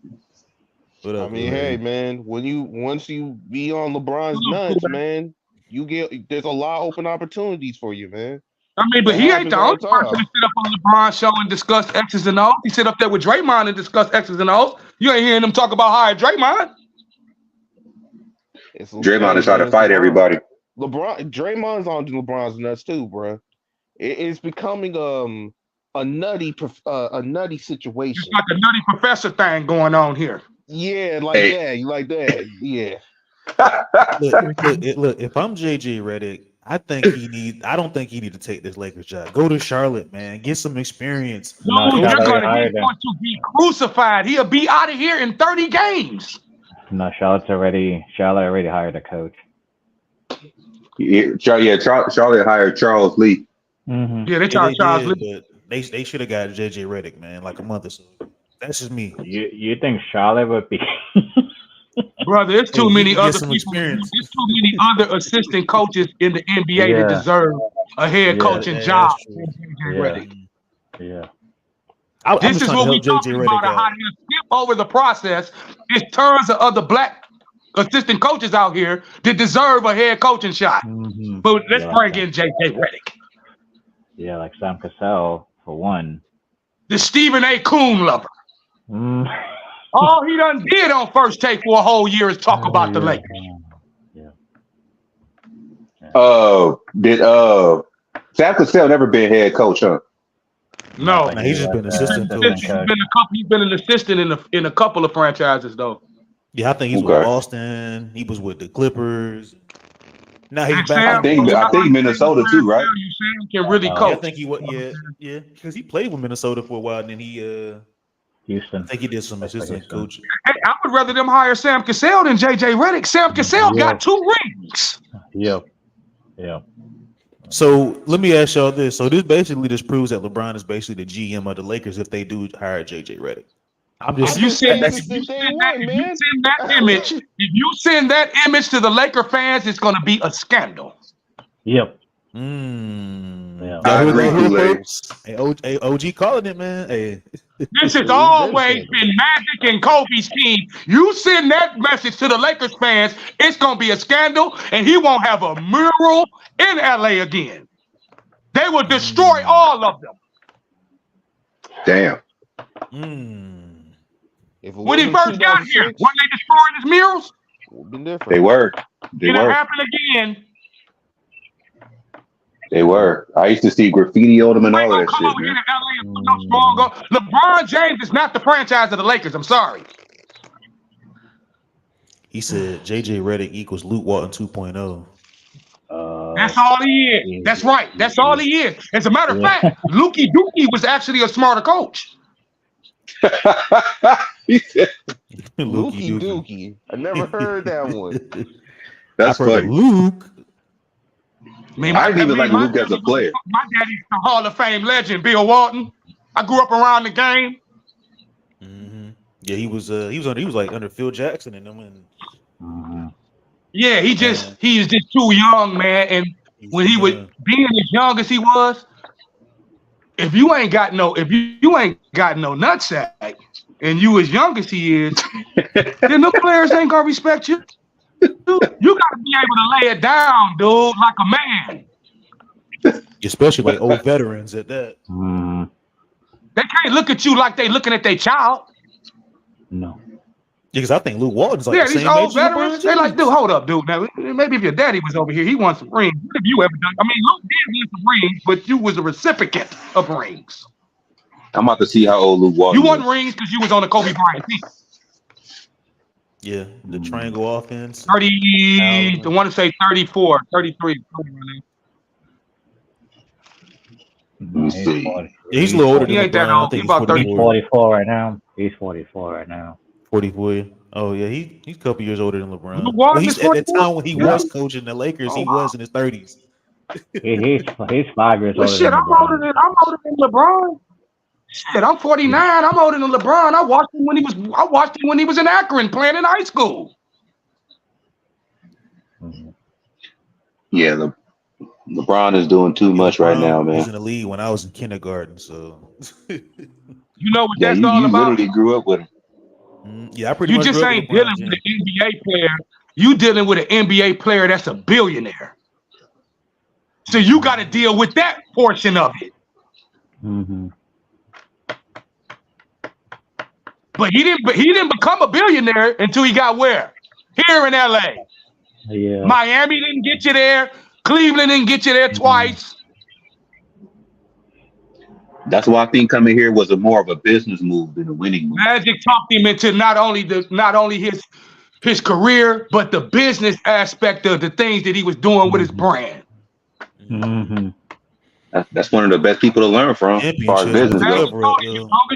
I mean, hey, man, once you be on LeBron's nuts, man, there's a lot of open opportunities for you, man. I mean, but he ain't the only happens all the person to sit up on LeBron's show and discuss X's and O's. He sit up there with Draymond and discuss X's and O's. You ain't hearing him talk about hiring Draymond. Draymond is trying to fight everybody. Draymond's on LeBron's nuts too, bro. It's becoming a nutty situation. It's like a nutty professor thing going on here. Yeah, that. You like that? Yeah. Look, if I'm JJ Redick, I don't think he need to take this Lakers job. Go to Charlotte, man. Get some experience. He's going to be crucified. He'll be out of here in 30 games. No, Charlotte already hired a coach. Charlotte hired Charles Lee. Yeah, they tried Charles Lee. But they should have got JJ Redick, man, like a month or so. That's just me. You think Charlotte would be? Brother, there's too many other people. Experience. There's too many other assistant coaches in the NBA that deserve a head coaching job. Yeah. This is what we talking about. How you skip over the process. There's tons of other black assistant coaches out here that deserve a head coaching shot. But let's bring in JJ Redick. Yeah, like Sam Cassell for one. The Stephen A. Coon lover. All he done did on First Take for a whole year is talk about the Lakers. Did Sam Cassell never been head coach, huh? No, he's just been assistant coach. He's been an assistant in a couple of franchises though. Yeah, I think he's with Boston. He was with the Clippers. Now he's back. I think Minnesota too, right? Can really coach. I think he was. Yeah, because he played with Minnesota for a while, and then he Houston. I think he did some assistant coaching. Hey, I would rather them hire Sam Cassell than JJ Redick. Sam Cassell got 2 rings. Yeah. So let me ask y'all this. So this basically just proves that LeBron is basically the GM of the Lakers if they do hire JJ Redick. I'm just if you send that image to the Laker fans, it's going to be a scandal. Yep. I agree, Hey, OG calling it, man. Hey. This has always been Magic and Kobe's team. You send that message to the Lakers fans, it's going to be a scandal, and he won't have a mural in LA again. They will destroy all of them. Damn. When he first got here, weren't they destroying his murals? They were. It'll happen again. They were. I used to see graffiti on them and You ain't all of gonna that come shit, over here man. to LA and put no strong on. LeBron James is not the franchise of the Lakers. I'm sorry. He said JJ Redick equals Luke Walton 2.0. That's all he is. That's right. That's all he is. As a matter of fact, Lukey Dookie was actually a smarter coach. He said, Lukey Dookie. I never heard that one. that's I've heard of funny. Luke. I didn't even like Luke as a player. My daddy's a Hall of Fame legend, Bill Walton. I grew up around the game. Mm-hmm. Yeah, he was like under Phil Jackson and them. Yeah, he is just too young, man. And when he was being as young as he was, if you ain't got no nutsack and you as young as he is, then the players ain't gonna respect you. You gotta be able to lay it down, dude, like a man. Especially like old veterans at that. They can't look at you like they looking at their child. No. Because I think Luke Walton's like Yeah, the these same old age veterans, as they like, dude, hold up, dude. Now, maybe if your daddy was over here, he wants some rings. What have you ever done? I mean, Luke did win some rings, but you was a recipient of rings. I'm about to see how old Luke Walton You won is. rings because you was on the Kobe Bryant team. Yeah, the triangle offense. 30, I want to say 34, 33. Let me see. Yeah, he's a little older He than ain't that LeBron. I old. think He he's about 30. 44 right now. He's 44 right now. 44. Oh yeah, he's a couple years older than LeBron. Luke Well, Walton he's is at that 44? time when he was coaching the Lakers. He was in his 30s. He's 5 years Well, older shit, than I'm older than LeBron. Shit, I'm 49. I'm older than LeBron. I watched him when he was in Akron playing in high school. Yeah, LeBron is doing too much right now, was man. in the league when I was in kindergarten, so You know what Yeah, that's you all about? literally grew up with him. yeah, I pretty You much just grew up ain't with LeBron dealing with James. an NBA player. You dealing with an NBA player that's a billionaire. So you got to deal with that portion of it. But he didn't become a billionaire until he got where? Here in LA. Yeah. Miami didn't get you there. Cleveland didn't get you there twice. That's why I think coming here was more of a business move than a winning move. Magic talked him into not only his career, but the business aspect of the things that he was doing with his brand. That's one of the best people to learn from as far as business As goes. long as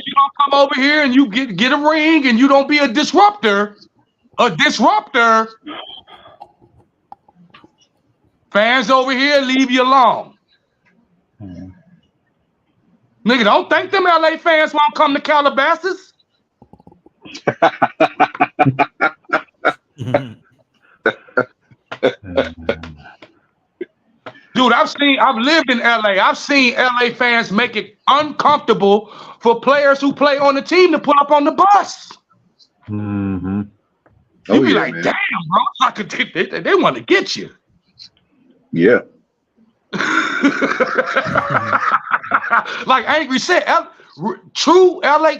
you don't come over here and you get a ring and you don't be a disruptor, fans over here leave you alone. Nigga, don't think them LA fans won't come to Calabasas. Dude, I've lived in LA. I've seen LA fans make it uncomfortable for players who play on the team to pull up on the bus. You be like, man. Damn, bro, they want to get you. Yeah. Like Angry said, true LA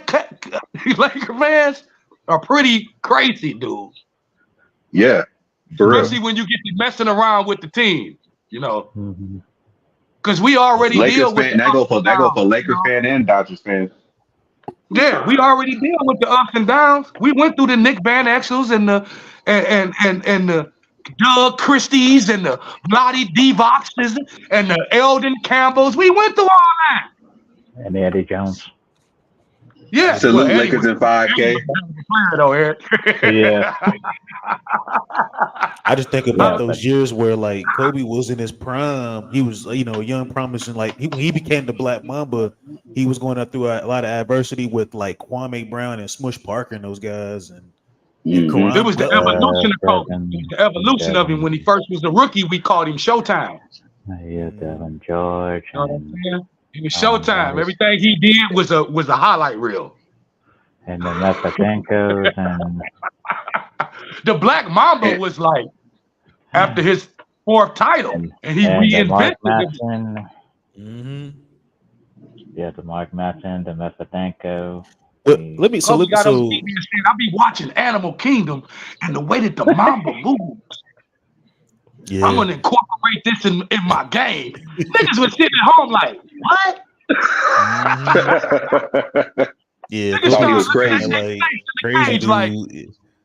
Laker fans are pretty crazy, dude. Yeah, for especially real. When you get to messing around with the team, you know. Because we already Lakers deal with fan, that go for Lakers fan and Dodgers fan. Yeah, we already deal with the ups and downs. We went through the Nick Van Exels and the Doug Christies and the Lottie Divoxes and the Eldon Campbells. We went through all that. And Eddie Jones. Yeah. Salute Lakers in 5K. Though, Eric. Yeah. I just think about those years where like Kobe was in his prime. He was, young, promising. Like when he became the Black Mamba, he was going through a lot of adversity with like Kwame Brown and Smush Parker and those guys. And it was the evolution of Kobe. The evolution of him when he first was a rookie. We called him Showtime. Yeah, Devin George. You know what I'm saying? It was Showtime. Everything he did was a highlight reel. And the Metadenkos and the Black Mamba was like after his fourth title, and he reinvented it. Yeah, the Mark Matson, the Metadenko. Let me I'll be watching Animal Kingdom and the way that the Mamba moves. Yeah. I'm gonna incorporate this in my game. Niggas was sitting at home like, what? Yeah, Niggas Thought he Kobe was was crazy. kinda, like in the crazy cage, dude. like,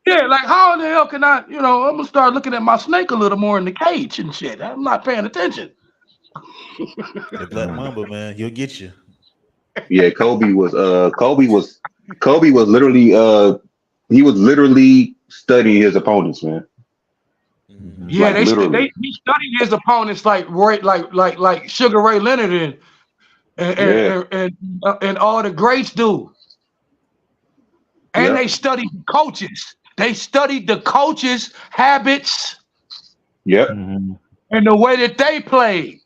yeah, like how the hell can I, I'm gonna start looking at my snake a little more in the cage and shit. I'm not paying attention. The Black Mamba, man, he'll get you. Yeah, Kobe was literally he was literally studying his opponents, man. Yeah, Like literally. he studied his opponents like like Sugar Ray Leonard and all the greats do. And Yep. they studied the coaches. They studied the coaches' habits Yep. and the way that they played.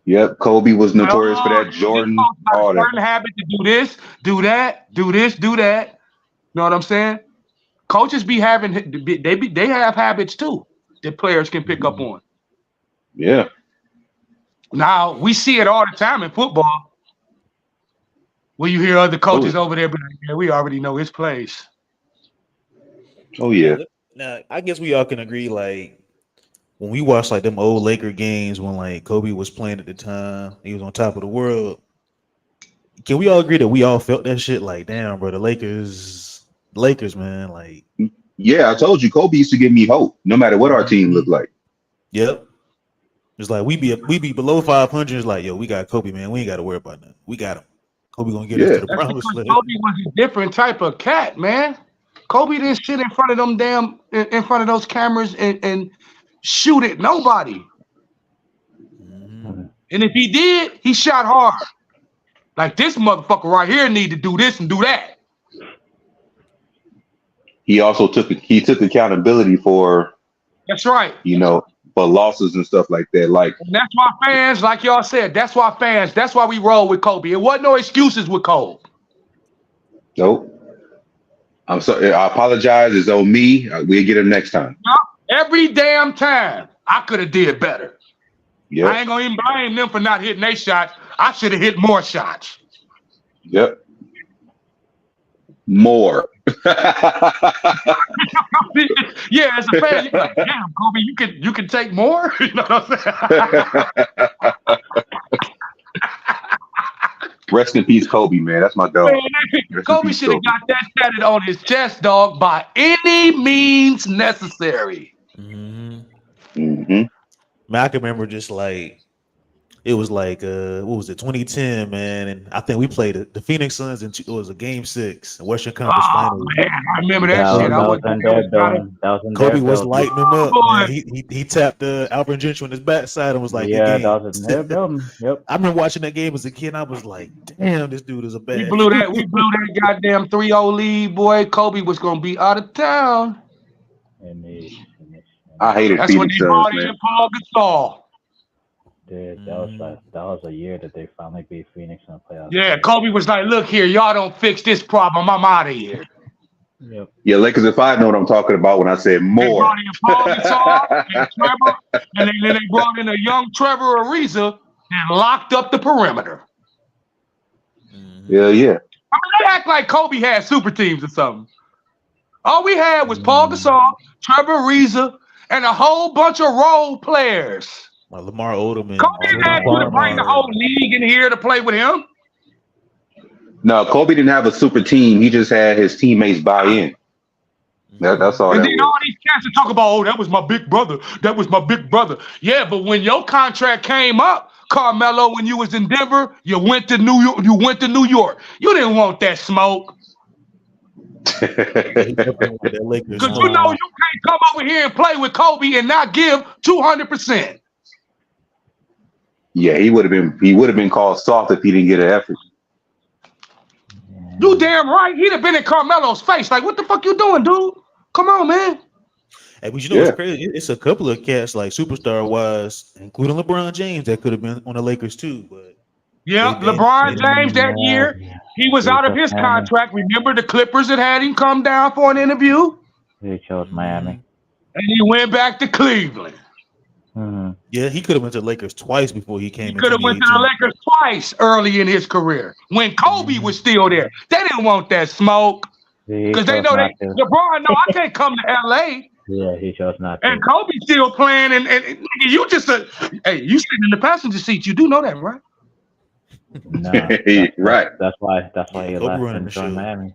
Yep. Kobe was notorious for that. Jordan, all that. Certain habit to do this, do that, do this, do that. You know what I'm saying? Coaches be having they have habits too that players can pick up on. Yeah. Now we see it all the time in football. When you hear other coaches over there, but yeah, we already know his plays. Oh yeah. Now, I guess we all can agree, like, when we watch like them old Laker games when like Kobe was playing at the time, he was on top of the world. Can we all agree that we all felt that shit? Like, damn, bro, the Lakers, man. Like, Yeah, I told you Kobe used to give me hope, no matter what our team looked like. yep. It's like we be below 500. It's like, yo, we got Kobe, man. We ain't got to worry about nothing. We got him. Kobe gonna get us to the promised land. Kobe was a different type of cat, man. Kobe didn't sit in front of them in front of those cameras and shoot at nobody. And if he did, he shot hard. Like this motherfucker right here need to do this and do that. He also took accountability for, That's right. For losses and stuff like that. Like, and that's why fans, like y'all said, that's why we roll with Kobe. It wasn't no excuses with Kobe. Nope. I'm sorry. I apologize. It's on me. We'll get him next time. Every damn time. I could have did better. Yep. I ain't gonna even blame them for not hitting their shots. I should have hit more shots. Yep. More. Yeah, as a fan, you're like, damn, Kobe, you can take more. You know what I'm saying? Rest in peace, Kobe, man. That's my dog. Kobe should have got that tatted on his chest, dog, by any means necessary. Man, I can remember just like it was like what was it, 2010, man, and I think we played the Phoenix Suns and it was a game 6, Western Conference Finals. Man, I remember that shit. Kobe was lighting him up, man. He tapped Alvin Gentry on his backside and was like, yeah, that was in their building. Yep. I remember watching that game as a kid and I was like, damn, this dude is a bad. We blew that goddamn 3-0 lead, boy. Kobe was gonna be out of town. I hated That's when Phoenix they Suns, brought man. in Paul Gasol. Dude, that was a year that they finally beat Phoenix in the playoffs. Yeah, Kobe was like, look here, y'all don't fix this problem, I'm out of here. Yep. Yeah, Lakers if I know what I'm talking about when I said more. They brought in Paul Gasol and Trevor, and then they brought in a young Trevor Ariza and locked up the perimeter. Yeah. I mean, they act like Kobe had super teams or something. All we had was Paul Gasol, Trevor Ariza, and a whole bunch of role players. Lamar Odom. Kobe didn't have to bring the whole league in here to play with him. No, Kobe didn't have a super team. He just had his teammates buy in. That's all. And that then was. all these cats are talking about, oh, that was my big brother. That was my big brother. Yeah, but when your contract came up, Carmelo, when you was in Denver, you went to New York. You didn't want that smoke. Because you know you can't come over here and play with Kobe and not give 200%. Yeah, he would have been called soft if he didn't get an effort. You damn right. He'd have been in Carmelo's face. Like, what the fuck you doing, dude? Come on, man. Hey, but you know what's crazy? It's a couple of cats, like superstar wise, including LeBron James, that could have been on the Lakers too. But yeah, LeBron James that year, he was out of his contract. Remember the Clippers that had him come down for an interview? He chose Miami. And he went back to Cleveland. Yeah, he could have went to the Lakers twice before he came. He could have went to the Lakers twice early in his career when Kobe was still there. They didn't want that smoke because they know LeBron. No, I can't come to LA Yeah, he chose not And to. Kobe still playing, and nigga, you just hey, you sitting in the passenger seat. You do know that, right? No, Right. that's why Yeah, he Kobe left running and the joined show. Miami.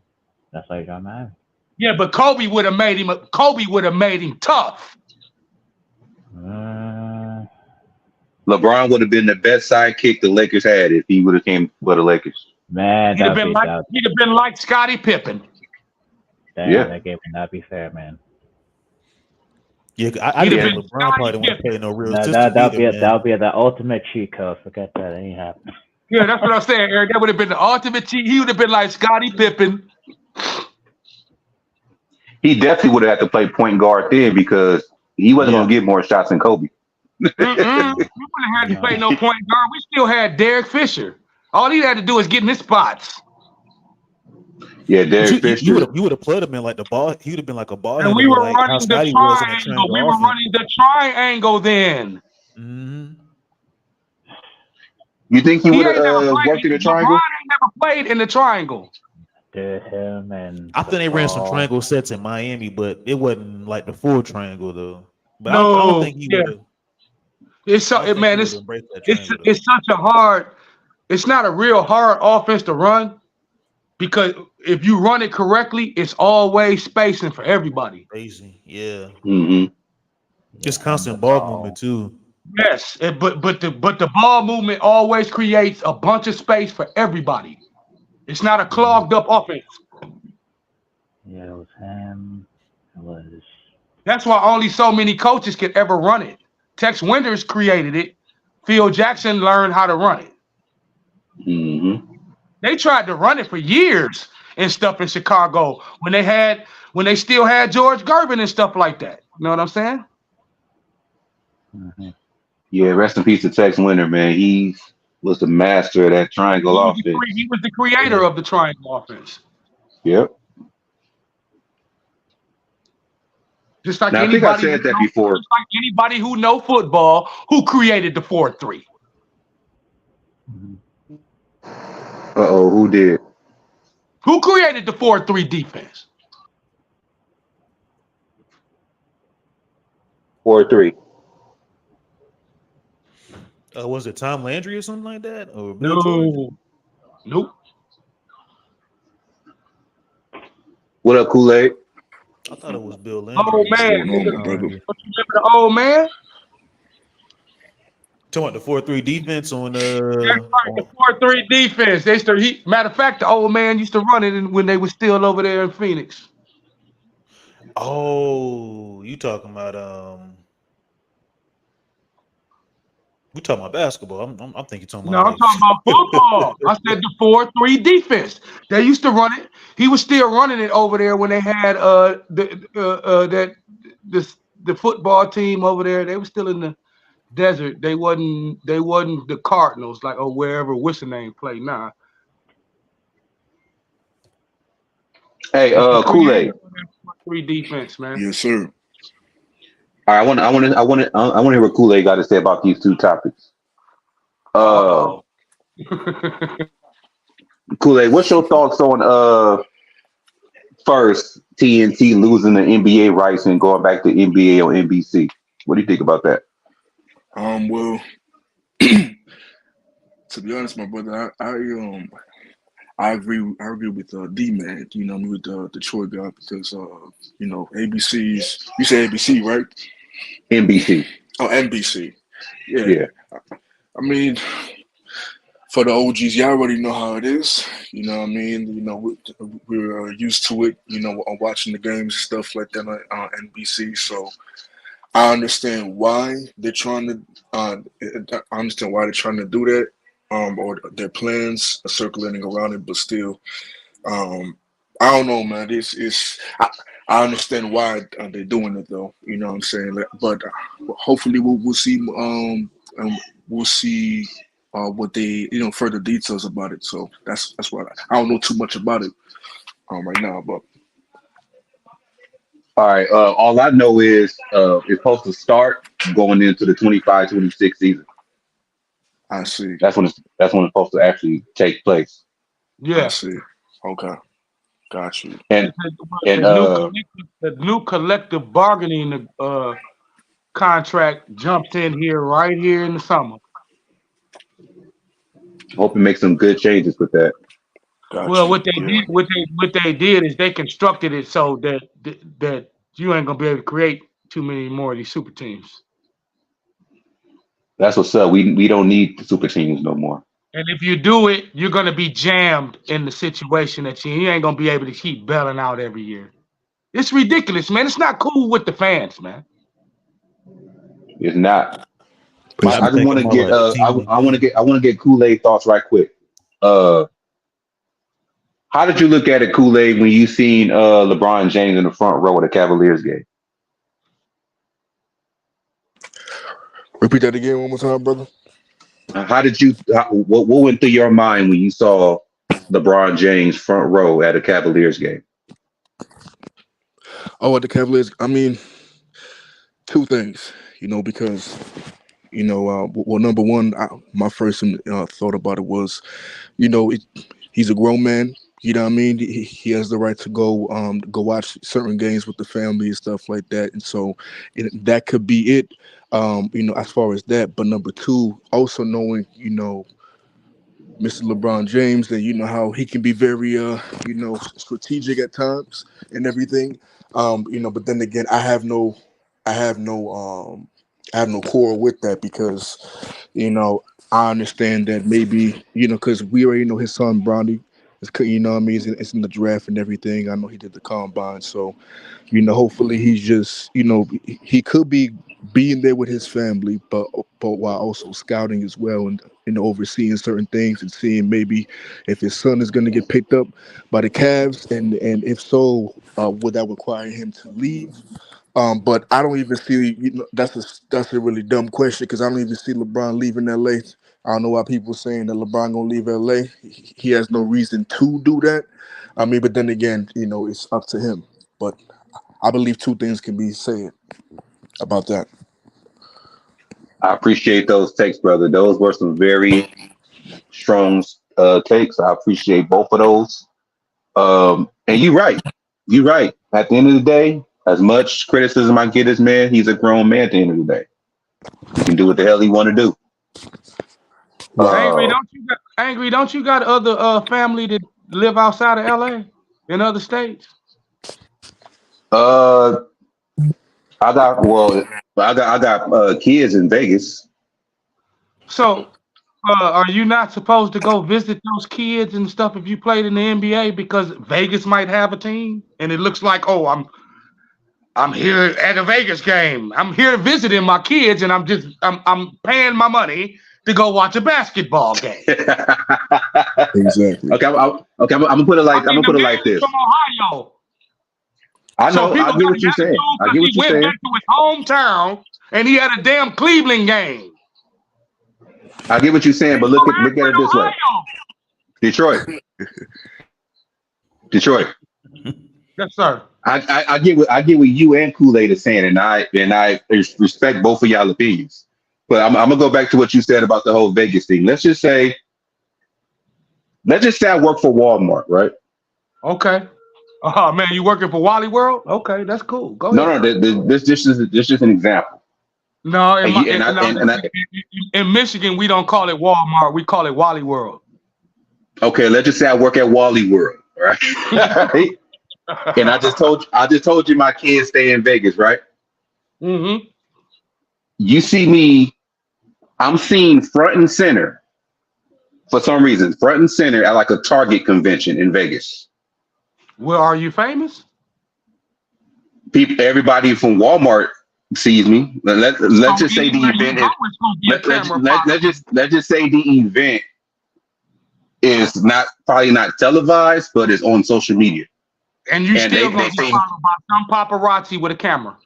That's why he joined Miami. Yeah, but Kobe would have made him. Kobe would have made him tough. LeBron would have been the best sidekick the Lakers had if he would have came for the Lakers. Man, He'd have that'd been be like that. he'd have been like Scottie Pippen. Damn, Yeah. that game would not be fair, man. Yeah, I He'd have didn't Yeah. think been LeBron probably Scottie didn't want to Pippen. play no real That system that'd either, be man. the ultimate cheat code. Forget that. It ain't happening. Yeah, that's what I'm saying, Eric. That would have been the ultimate cheat. He would have been like Scottie Pippen. He definitely would have had to play point guard then because he wasn't Yeah. going to get more shots than Kobe. We wouldn't have had to play no point guard. We still had Derek Fisher. All he had to do is get in his spots. Yeah, But Derek you Fisher. would have played him in like the ball. He would have been like a ball And handler, we were like how running the Scotty was in that triangle. We triangle were offense. running the triangle then. Mm-hmm. You think he He would ain't never have played. worked in a LeBron triangle? ain't never played in the triangle. Did him and I think they ran some Ball. triangle sets in Miami, but it wasn't like the full triangle though. But I don't No, think he yeah. would have. It's I so don't think man, he it's would embrace that it's triangle it's though. such a hard. It's not a real hard offense to run because if you run it correctly, it's always spacing for everybody. Crazy, yeah. Mm-hmm. Just And the constant ball movement ball. too. Yes, but the ball movement always creates a bunch of space for everybody. It's not a clogged up offense. Yeah, it was him. It was. That's why only so many coaches could ever run it. Tex Winters created it. Phil Jackson learned how to run it. Mm-hmm. They tried to run it for years and stuff in Chicago when they still had George Gervin and stuff like that. You know what I'm saying? Mm-hmm. Yeah, rest in peace to Tex Winter, man. He was the master of that triangle offense. He was the creator of the triangle offense. Yep. Just like Now, I think I anybody, said that before. just like anybody who know football, who created the 4-3. Uh-oh, who did? Who created the 4-3 defense? 4-3. Was it Tom Landry or something like that, or Bill George? Nope. What up, Kool-Aid? I thought it was Bill Landry. Oh What's man, going on, my Tom brother? Landry. don't you remember the old man? Talking about the 4-3 defense on That's right, the 4-3 defense. Matter of fact, the old man used to run it when they were still over there in Phoenix. Oh, you talking about we talking about basketball. I'm thinking talking No, about I'm like talking about football. I said the 4-3 defense. They used to run it. He was still running it over there when they had the football team over there. They were still in the desert. They wasn't the Cardinals like or wherever what's the name play now. Hey, Kool-Aid. 3 defense, man. Yes, sir. All right, I want to hear what Kool-Aid got to say about these two topics. Kool-Aid, what's your thoughts on first TNT losing the NBA rights and going back to NBA on NBC? What do you think about that? Well, to be honest, my brother, I agree with D-Man, you know, with the Detroit guy because you know, ABC's, you say ABC, right? NBC. Oh, NBC. Yeah. Yeah. I mean, for the OGs, y'all already know how it is. You know what I mean? You know, we're used to it, you know, watching the games and stuff like that on NBC. So I understand why they're trying to. I understand why they're trying to do that, or their plans are circulating around it. But still, I don't know, man. I understand why they're doing it, though. You know what I'm saying? But hopefully, we'll see. We'll see what they, you know, further details about it. So that's why I don't know too much about it right now, but. All right. All I know is it's supposed to start going into the 25-26 season. I see. That's when it's supposed to actually take place. I Yeah. see. Okay. Got you. And The new collective bargaining contract jumps in here right here in the summer. hope it makes some good changes with that. Got Well, you. what they Yeah. did, what they did is they constructed it so that you ain't gonna be able to create too many more of these super teams. That's what's up. We don't need the super teams no more. And if you do it, you're gonna be jammed in the situation that you ain't gonna be able to keep bailing out every year. It's ridiculous, man. It's not cool with the fans, man. It's not. Yeah, I be I just want thinking to more get like the team of one. I want to get Kool-Aid thoughts right quick. Uh, how did you look at it, Kool-Aid, when you seen LeBron James in the front row of the Cavaliers game? Repeat that again one more time, brother. What went through your mind when you saw LeBron James front row at a Cavaliers game? Oh, at the Cavaliers. I mean, two things. Because well, number one, my first thought about it was, he's a grown man. You know what I mean? He has the right to go watch certain games with the family and stuff like that. And so that could be it. As far as that. But number two, also knowing, Mr. LeBron James, and you know how he can be very strategic at times and everything. But then again, I have no quarrel with that because I understand that maybe because we already know his son Bronny is what I mean, it's in the draft and everything. I know he did the combine, so hopefully he's just he could be being there with his family, but while also scouting as well and overseeing certain things and seeing maybe if his son is going to get picked up by the Cavs, and if so, would that require him to leave? But I don't even see, that's a really dumb question because I don't even see LeBron leaving LA. I don't know why people are saying that LeBron gonna leave LA. He has no reason to do that. I mean, but then again, it's up to him. But I believe two things can be said about that. I appreciate those takes, brother. Those were some very strong takes. I appreciate both of those. And you're right. You're right. At the end of the day, as much criticism I get this man, he's a grown man at the end of the day. He can do what the hell he want to do. Angry, don't you got other family that live outside of LA in other states? Uh, I got kids in Vegas. So are you not supposed to go visit those kids and stuff if you played in the NBA because Vegas might have a team and it looks like, oh, I'm here at a Vegas game. I'm here visiting my kids and I'm paying my money to go watch a basketball game. Exactly. Okay, I'm gonna put it like I'm gonna put it like this. From Ohio. I know. So I get what you're saying. I get what he you're went saying. back to his hometown and he had a damn Cleveland game. I get what you're saying, but look at it this way. Detroit. Yes, sir. I get what you and Kool-Aid are saying, and I respect both of y'all opinions. But I'm gonna go back to what you said about the whole Vegas thing. Let's just say I work for Walmart, right? Okay. Oh man, you working for Wally World? Okay, that's cool. Go ahead. No. This is just an example. No, in Michigan we don't call it Walmart. We call it Wally World. Okay, let's just say I work at Wally World, right? And I just told you my kids stay in Vegas, right? Mm-hmm. You see me, I'm seen front and center for some reason, front and center at like a Target convention in Vegas. Well, are you famous? Everybody from Walmart sees me. Let's just say the event is. Let's just say the event is probably not televised, but it's on social media. And you still gonna be followed by some paparazzi with a camera.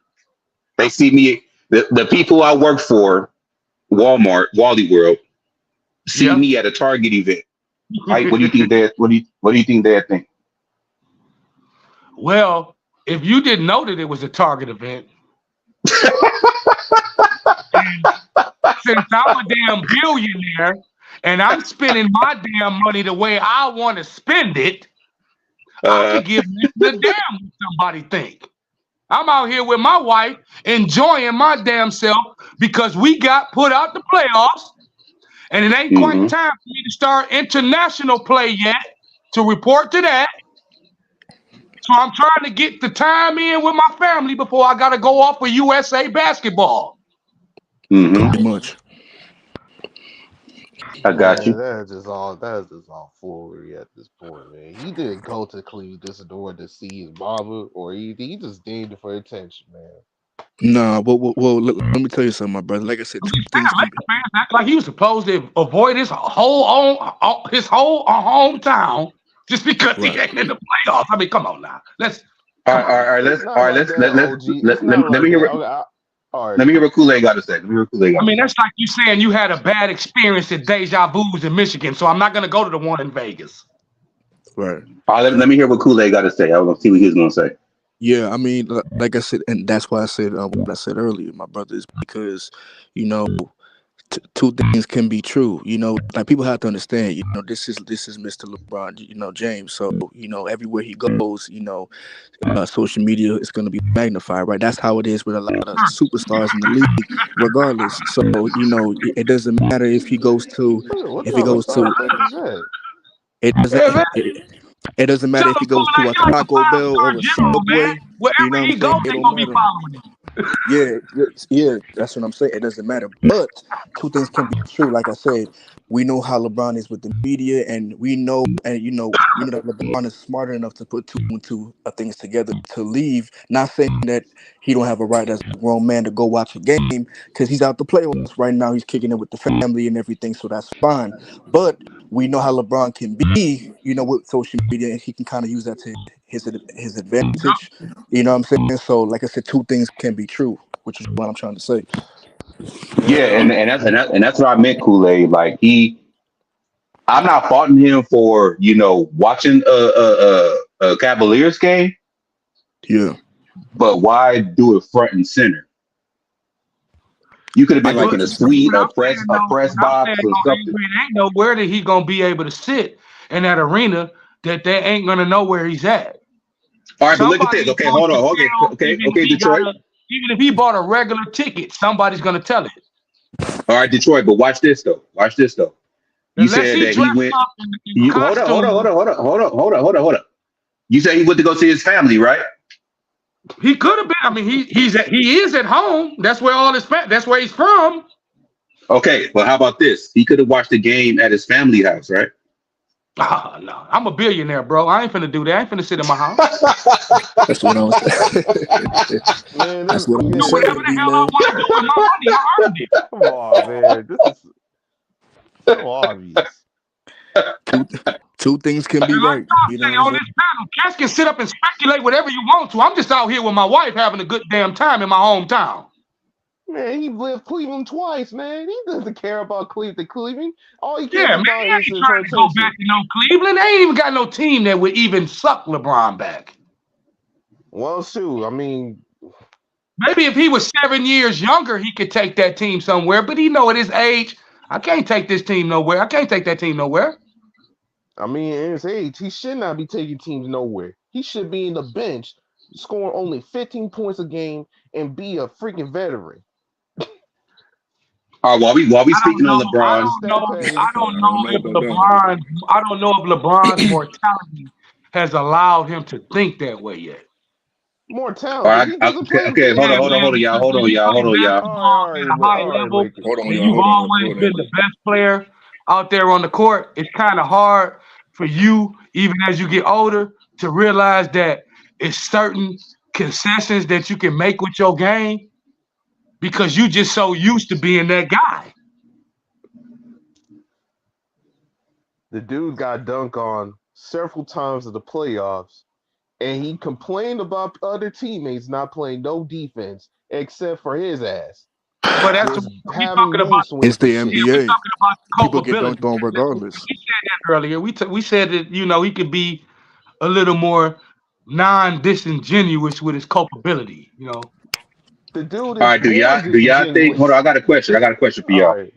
They see me. The people I work for, Walmart, Wally World, see me at a Target event. Right? What do you think they're thinking? Well, if you didn't know that it was a Target event, since I'm a damn billionaire and I'm spending my damn money the way I want to spend it, I could give the damn what somebody think. I'm out here with my wife enjoying my damn self because we got put out the playoffs, and it ain't quite Mm-hmm. time for me to start international play yet to report to that. So I'm trying to get the time in with my family before I got to go off for USA basketball. Mm-hmm. Pretty much. I got Man, you. that's just all foolery at this point, man. He didn't go to Cleveland just in order to see his mama or anything. He just did it for attention, man. Nah, well, let me tell you something, my brother. Like I said, I'm two just saying, things can be. Laker fans act like he was supposed to avoid his whole hometown just because he Right. ain't in the playoffs. I mean, come on now. All Come right, all on. right, all right. It's not like that, OG. It's not Let like me hear that. what Okay, all let right. me hear what Kool-Aid got to say. Let me hear what Kool-Aid I got to mean, say. that's like you saying you had a bad experience at Deja Vu's in Michigan, so I'm not going to go to the one in Vegas. Right. All right, let me hear what Kool-Aid got to say. I was gonna see what he was gonna say. Yeah, I mean, like I said, and that's why I said what I said earlier, my brother, is because, you know, two things can be true. Like people have to understand. This is Mr. LeBron, James. So everywhere he goes, social media is going to be magnified, right? That's how it is with a lot of superstars in the league, regardless. So it doesn't matter if he goes to, What if he kind of goes to, stuff is that? it doesn't. Yeah, man. It doesn't matter Tell if him he cool goes to like a you're like a Taco Bell five-star or a general, man. Subway. You Wherever know what I'm he saying? goes, It they don't gonna be matter. following him. Yeah, that's what I'm saying. It doesn't matter. But two things can be true. Like I said, we know how LeBron is with the media, and we know, and that LeBron is smart enough to put two and two things together to leave. Not saying that he don't have a right as a grown man to go watch a game because he's out the playoffs right now. He's kicking it with the family and everything, so that's fine. But we know how LeBron can be, with social media, and he can kind of use that to his advantage. You know what I'm saying? So, like I said, two things can be true, which is what I'm trying to say. Yeah, Man, and that's what I meant, Kool-Aid. Like I'm not faulting him for watching a Cavaliers game, Yeah, but why do it front and center? You could have I been like get in what a you're saying. suite, What I'm saying a though, press what I'm box, saying or though, something. Avery, it ain't nowhere that he gonna be able to sit in that arena that they ain't gonna know where he's at. All right, but look at Somebody this. is Okay, going hold to on. Okay, tell, okay, okay, Detroit. even if he bought a regular ticket, somebody's gonna tell it. All right, Detroit. But watch this though. Watch this though. You Unless said he that he dressed went. up in You hold on, hold on, hold costume, on, hold on, hold on, hold on, hold on, hold on. You said he went to go see his family, right? he could have been. I mean, he is at home. That's where that's where he's from. Okay, well, how about this? He could have watched the game at his family house, right? Ah, no, I'm a billionaire, bro. I ain't finna do that. I ain't finna sit in my house. That's what I'm saying. man, That's what I'm Do whatever saying, the D hell I man. want to do with my money. I earned it. come on, man. This is so obvious. Two, two things can be And like right. I You know say what I'm on saying? this panel, Cass can sit up and speculate whatever you want to. I'm just out here with my wife having a good damn time in my hometown. Man, he lived Cleveland twice, man. He doesn't care about Cleveland. All he Yeah, cares man, he about is ain't for trying to go back attention. to no Cleveland. They ain't even got no team that would even suck LeBron back. Well, shoot, I mean, Maybe if he was 7 years younger, he could take that team somewhere. But he know at his age, I can't take this team nowhere. I can't take that team nowhere. in his age, he should not be taking teams nowhere. He should be in the bench, scoring only 15 points a game, and be a freaking veteran. All right, while we I don't speaking on know. I LeBron, don't know. Stat I padding. don't I know don't know if about that. LeBron. I don't know if LeBron's mortality has allowed him to think that way yet. More all talented. right, He doesn't okay, play okay, Yeah, defense. man. Because when you play hold on, y'all. basketball at a high All right, level Lakers. Hold on, and y'all. you've Hold on. always Hold been on. the best player out there on the court, it's kind of hard for you, even as you get older, to realize that it's certain concessions that you can make with your game because you just so used to being that guy. The dude got dunked on several times in the playoffs, and he complained about other teammates not playing no defense except for his ass. But that's Just we having talking about. mood It's swings and the Yeah, shit. we NBA. talking about People get culpability. dunked on regardless. We said that earlier. We said that he could be a little more non-disingenuous with his culpability. The dude All is right, more do y'all think? Hold on, disingenuous. I got a question. I got a question for All y'all. right.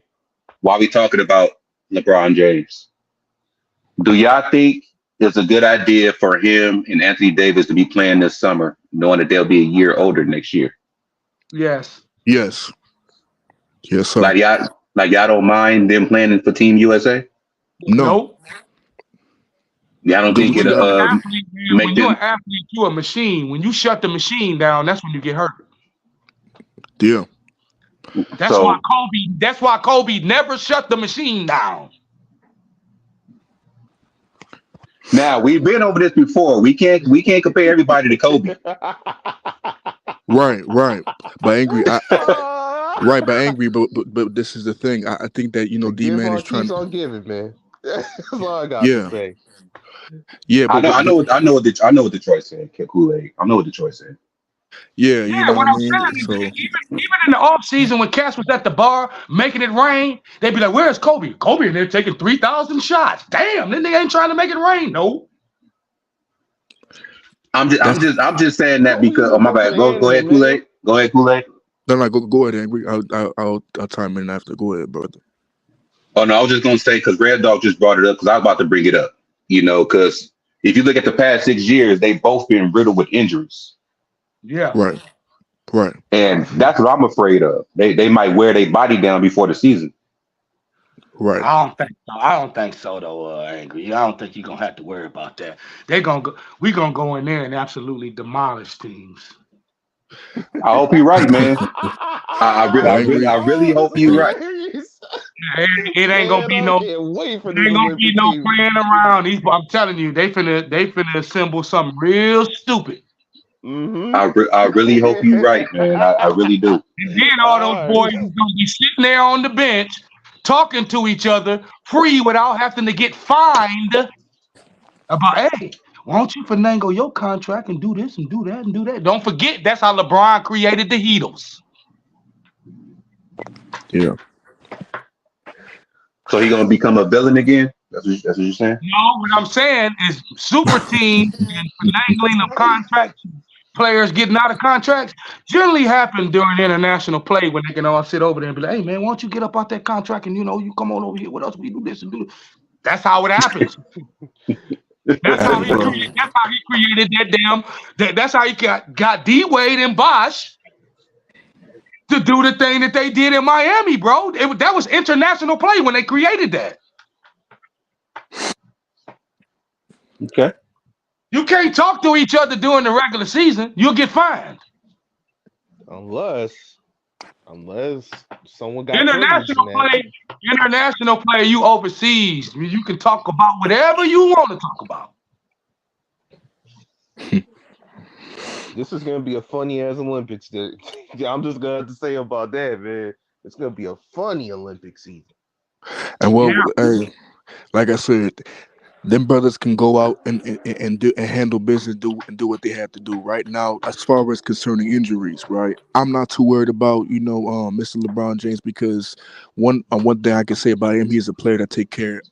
While we talking about LeBron James, do y'all think it's a good idea for him and Anthony Davis to be playing this summer, knowing that they'll be a year older next year. Yes. Yes. Yes, sir. Y'all don't mind them playing for Team USA. No, Nope. Y'all don't because think what When you it'll you're got? an athlete, man, make when you're an them? athlete, you're a machine. When you shut the machine down, that's when you get hurt. Yeah. That's why So Kobe. That's why Kobe never shut the machine down. now we've been over this before. We can't compare everybody to Kobe. Right. Right. But angry. Right. But angry. But this is the thing. I think that The D give man is on keeps trying. on giving, man. That's all I got to Yeah. say. Yeah. I But know, I know, I know what Detroit said. Kool Aid. I know what Detroit said. yeah. You Yeah, know what what I I'm mean. saying is that So even in the off season when Cass was at the bar making it rain, they'd be like, "Where's Kobe? Kobe in there taking 3,000 shots. Damn, then they ain't trying to make it rain. No, I'm just, I'm that's just, I'm just saying that Kobe because. was Oh a my different bad. Go animal, ahead, Kool man. Aid. Go ahead, Kool Aid. no. Like go ahead, angry. I'll chime in after. Go ahead, brother. Oh no, I was just gonna say because Red Dog just brought it up because I was about to bring it up. Because if you look at the past 6 years, they've both been riddled with injuries, yeah, Right. Right. and that's what I'm afraid of. They might wear their body down before the season. Right. I don't think so. I don't think so though, Angry. I don't think you're gonna have to worry about that. They're gonna go. We're gonna go in there and absolutely demolish teams. I hope you're right, man. But angry. I really Oh, hope this is you're right. hilarious. It ain't gonna Man, be I no. can't wait for It this ain't gonna be Olympic no team. playing around. I'm telling you, they finna assemble something real stupid. Mm-hmm. I really hope you're right, man. I really do. And then all those All boys right. is gonna be sitting there on the bench talking to each other free without having to get fined about, hey, why don't you finagle your contract and do this and do that and do that? Don't forget that's how LeBron created the Heatles. Yeah. So he gonna become a villain again? That's what you're saying? No, what I'm saying is super teams and finagling of contracts, players getting out of contracts generally happen during international play when they can all sit over there and be like, hey man, why don't you get up out that contract and you come on over here with us, we do this and do this. That's how it happens. That's how he Well. created. That's how he created that damn. That's how he got D Wade and Bosh to do the thing that they did in Miami, bro. That was international play when they created that. Okay. You can't talk to each other during the regular season. You'll get fined. Unless someone got privileged International in that. play. International play. You overseas. You can talk about whatever you want to talk about. This is gonna be a funny ass Olympics. I'm just gonna have to say about that, man. It's gonna be a funny Olympic season. And Yeah. well, hey, like I said, them brothers can go out and do and handle business, do what they have to do. Right now, as far as concerning injuries, right, I'm not too worried about Mr. LeBron James, because one thing I can say about him, he's a player that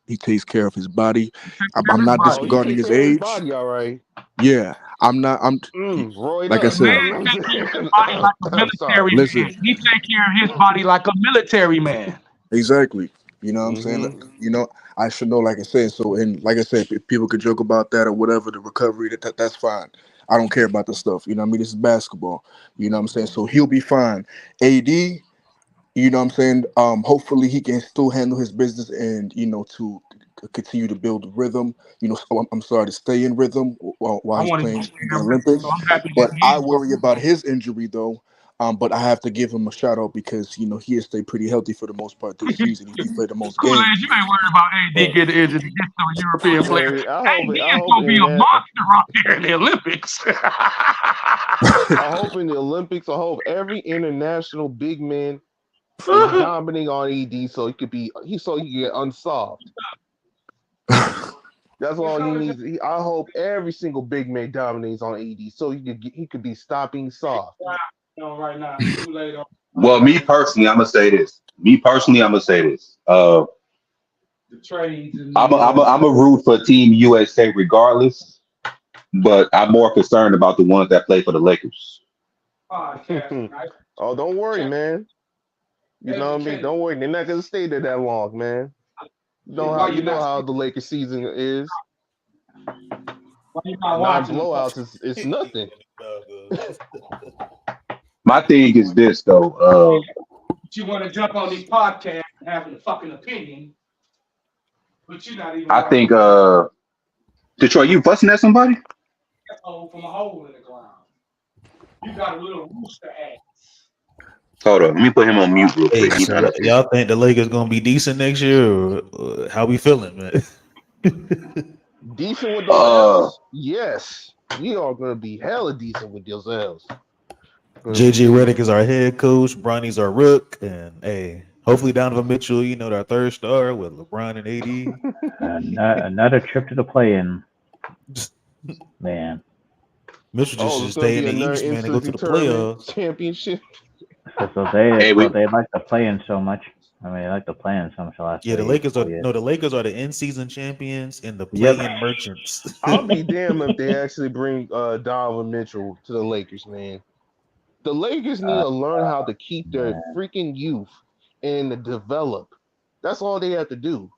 he takes care of his body. I'm not Oh, he disregarding take his care of his age. body, all right. Yeah, I'm Roid like I up. The man said. take care of his body like a I'm sorry. military Listen, man. He take care of his body like a military man. exactly. You know what I'm saying? Mm-hmm. I should know, like I said. So, and like I said, if people could joke about that or whatever, the recovery, that's fine. I don't care about the stuff. You know what I mean? This is basketball. You know what I'm saying? So he'll be fine. AD, you know what I'm saying? Hopefully he can still handle his business and, to continue to build rhythm, I'm sorry, to stay in rhythm while I he's want him playing to stay in the in rhythm, so Olympics. I'm happy that But he I is worry working. about his injury though. But I have to give him a shout out because, he has stayed pretty healthy for the most part this season. He played the most Kool-Aid, games. you ain't worried about AD But getting injured against no European player. Man, AD I is hope gonna be in a that. monster out there in the Olympics. I hope in the Olympics. I hope every international big man is dominating on ED, so he can get unsolved. That's all he needs. I hope every single big man dominates on AD, so he could be stopping soft. Right now, too late on Well, me personally, I'm gonna say this. the trades and I'm a root for Team USA regardless, but I'm more concerned about the ones that play for the Lakers. podcast. Right? Oh, don't worry, man. You know what I mean? Educate. Don't worry. They're not gonna stay there that long, man. Why You you know not? how the Lakers season is. Why you not 9 watching them? blowouts is nothing. My thing is this though. You want to jump on these podcasts and having a fucking opinion, but you're not even. I think Detroit, you fussing at somebody? From a hole in the ground. You got a little rooster ass. Hold on, let me put him on mute real quick. Hey, so y'all think the Lakers gonna be decent next year, or how we feeling, man? Decent with the L's? Yes. We are gonna be hella decent with those L's. JJ Redick is our head coach, Bronny's our rook, and hey, hopefully Donovan Mitchell, our third star with LeBron and AD. Another trip to the play-in, man. Mitchell just should stay in the East, man, and go to the playoffs. Championship. So they like to play in so much. I mean, they like to play in so much last. Yeah, the Lakers are the Lakers are the in-season champions and the play-in merchants. I'll be damned if they actually bring Donovan Mitchell to the Lakers, man. The Lakers need to learn how to keep their freaking youth and to develop. That's all they have to do.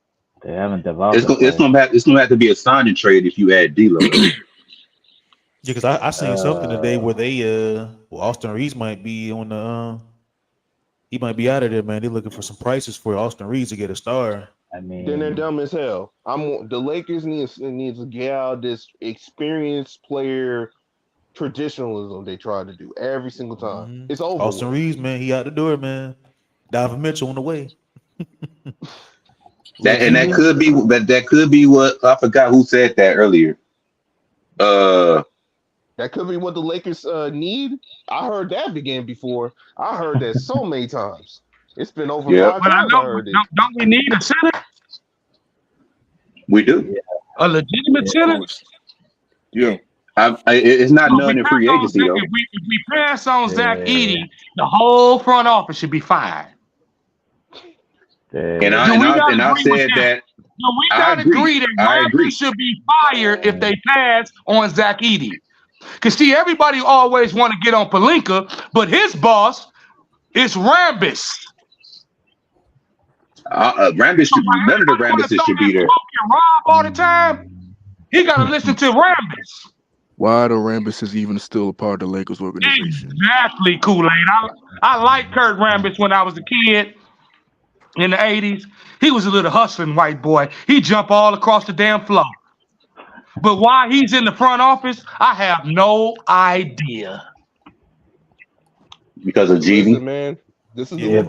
They haven't developed. It's gonna have to be a signing trade if you add D'Lo. Yeah, because I seen something today where they Austin Reeves might be on the he might be out of there, man. They're looking for some prices for Austin Reeves to get a star. I mean, then they're dumb as hell. The Lakers needs to get out this experienced player traditionalism they try to do every single time. Mm-hmm. It's over. Austin Reeves, man, he out the door, man. Donovan Mitchell on the way. that could be what I forgot who said that earlier. That could be what the Lakers need. I heard that again before. I heard that so many times. It's been over 5 times. I heard it. Don't we need a center? We do. A legitimate center? Yeah. It's not none in free agency though. If we pass on Zach Edey, the whole front office should be fired. And I said that. No, we gotta agree that Raptors should be fired if they pass on Zach Edey. Because see, everybody always want to get on Pelinka, but his boss is Rambis. Rambis should be none of the Rambises should be there. Rob all the time. He gotta listen to Rambis. Why the Rambises even still a part of the Lakers organization? Exactly, Kool-Aid. I liked Kurt Rambis when I was a kid in the 80s. He was a little hustling white boy. He jumped all across the damn floor. But why he's in the front office, I have no idea. Because of Jeezy? Man, this is I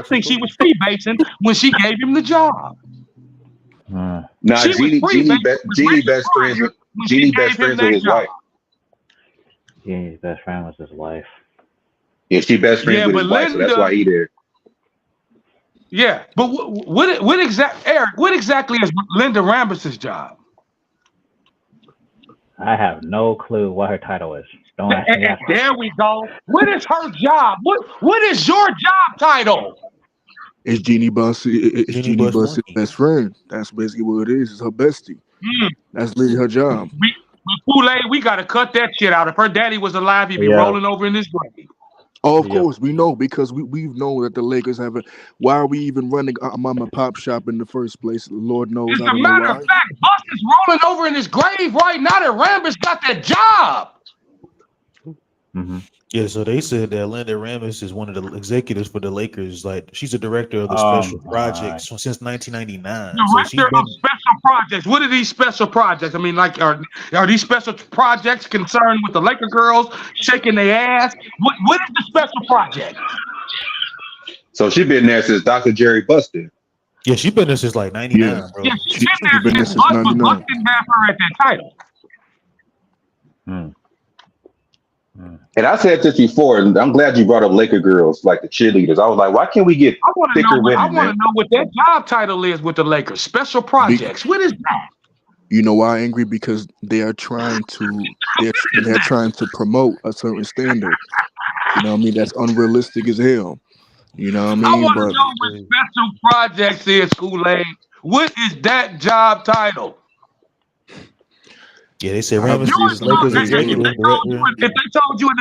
think she was free basing when she gave him the job. Nah, Jeannie best friends with his wife. Jeannie's best friend was his wife. Yeah, she best friends with his wife, so that's why he there. Yeah, but what exactly is Linda Rambis's job? I have no clue what her title is. Don't ask me that. There we go. What is her job? What is your job title? It's Jeannie Buss's best friend. That's basically what it is. It's her bestie. That's literally her job. Kool-Aid, we got to cut that shit out. If her daddy was alive, he'd be rolling over in his grave. Oh, of course, we know because we know that the Lakers have why are we even running a mom and pop shop in the first place? Lord knows. As a matter of fact, Bus is rolling over in his grave right now that Rambis got that job. Mm-hmm. Yeah, so they said that Linda Rambis is one of the executives for the Lakers. Like, she's a director of the special projects since 1999. Director of special projects. What are these special projects? I mean, like, are these special projects concerned with the Laker girls shaking their ass? What is the special project? So she's been there since Dr. Jerry Busted. Yeah, she's been there since like 99, bro. Yeah, she's been there since 99. Bus didn't have her at that title. And I said this before, and I'm glad you brought up Laker girls, like the cheerleaders. I was like, why can't we get thicker women? I want to know what that job title is with the Lakers. Special projects. What is that? You know why, Angry? Because they are trying to they're trying to promote a certain standard. You know what I mean? That's unrealistic as hell. You know what I mean? I want to know what special projects is, Kool-Aid. What is that job title? Yeah, they said Rambis is Lakers executive director.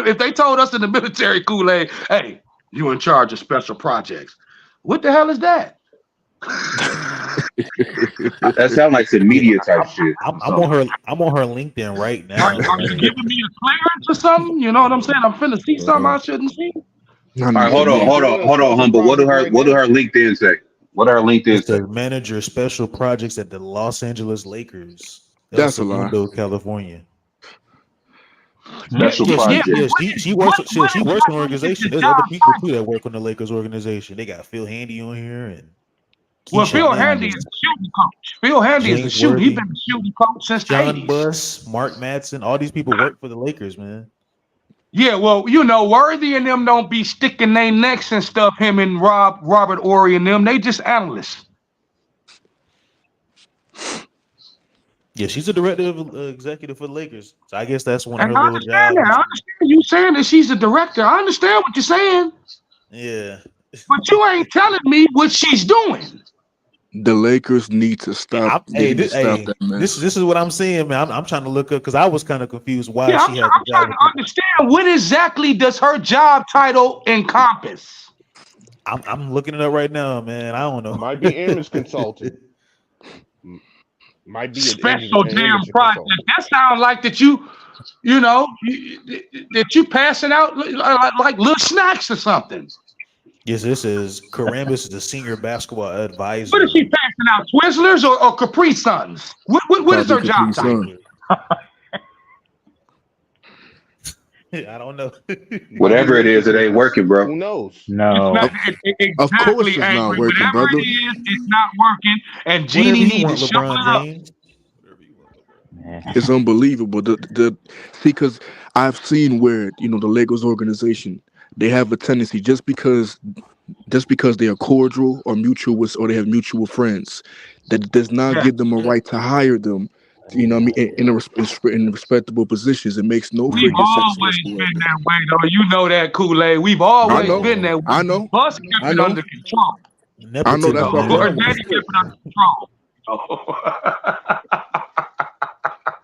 If they told us in the military, Kool-Aid, hey, you in charge of special projects. What the hell is that? That sounds like some media type shit. I'm on her. I'm on her LinkedIn right Are now. you giving me a clearance or something? You know what I'm saying? I'm finna see something I shouldn't see. All right, hold on, Humble. What do her LinkedIn say? What do her LinkedIn It's say? the manager special projects at the Los Angeles Lakers. El That's a lie. Segundo, California. Special Yeah, project. she works. She works in an exactly organization. is the There's other job people title? too that work on the Lakers organization. They got Phil Handy on here and Well, Keyshawn Phil Handy is Davis, the shooting coach. Phil Handy is the James shooter. He's Worthy, been the shooting coach since the John 80s. Buss, Mark Madsen. All these people work for the Lakers, man. Yeah, well, you know, Worthy and them don't be sticking their necks and stuff. Him and Robert Ory and them, they just analysts. Yeah, she's a director of executive for the Lakers. So I guess that's one of And her I little understand jobs. that. I understand you saying that she's a director. I understand what you're saying, Yeah. but you ain't telling me what she's doing. The Lakers need to stop. They need to stop that mess. This is what I'm saying, man. I'm trying to look up because I was kind of confused why Yeah, she had I'm the trying job. to understand what exactly does her job title encompass. I'm looking it up right now, man. I don't know. Might be image consultant. Might be Special an damn image project. consultant. That sounds like that that you passing out like little snacks or something. Yes, this is Karambis is the senior basketball advisor. What is she passing out? Twizzlers or Capri Suns? What is her Probably job Capri title? I don't know. Whatever it is, it ain't working, bro. Who knows? No. Exactly, Of course it's not Angry. working, Whatever brother. it is, it's not working. And Whatever Jeannie you needs want, to show LeBron it up. James. Yeah. It's unbelievable. See, because I've seen where the Lakers organization, they have a tendency just because they are cordial or or they have mutual friends, that does not Yeah. give them a right to hire them. You know what I mean? In respectable positions, it makes no We've freaking sense always whatsoever. been that way, though. You know that, Kool-Aid. We've always know. been that way. I know. Bus kept I it know. under control. I know that's why Nepotism, we Or her man. have a daddy kept it under control.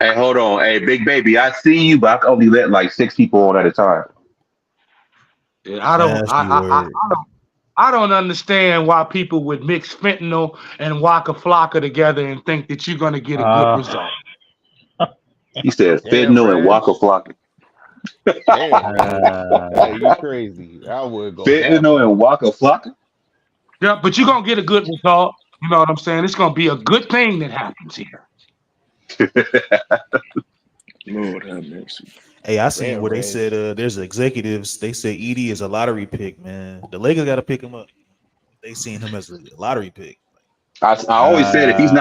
Hey, hold on. Hey, big baby, I see you, but I can only let like 6 people on at a time. Yeah, I don't understand why people would mix fentanyl and Waka Flocka together and think that you're gonna get a good result. He said Damn, fentanyl and Reg. Waka Flocka. Damn. Hey, you crazy. I would go half. Fentanyl and Waka Flocka? Yeah, but you're gonna get a good result. You know what I'm saying? It's gonna be a good thing that happens here. Lord have mercy. Hey, I seen Damn, where they Reg. said there's executives. They said Edie is a lottery pick, man. The Lakers got to pick him up. They seen him as a lottery pick. I always said if he's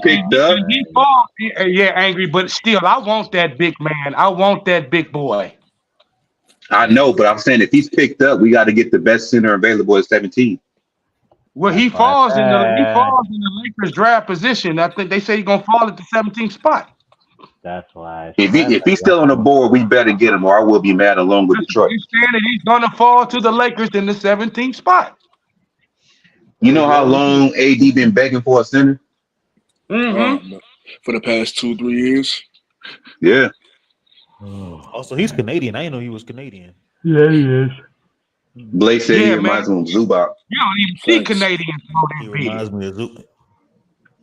picked up, And he falls, yeah, Angry, but still, I want that big man. I want that big boy. I know, but I'm saying if he's picked up, we got to get the best center available at 17. Well, he falls in the Lakers draft position. I think they say he's gonna fall at the 17th spot. That's why. If he's still on the board, we better get him, or I will be mad along with Detroit. He's saying that he's gonna fall to the Lakers in the 17th spot. You know how long AD been begging for a center? Mm-hmm. For the past 2-3 years. Yeah. Also, he's Canadian. I didn't know he was Canadian. Yeah, he is. Blake said he reminds him of Zubac. You don't even see Canadians grow He that reminds big. me of Zubac.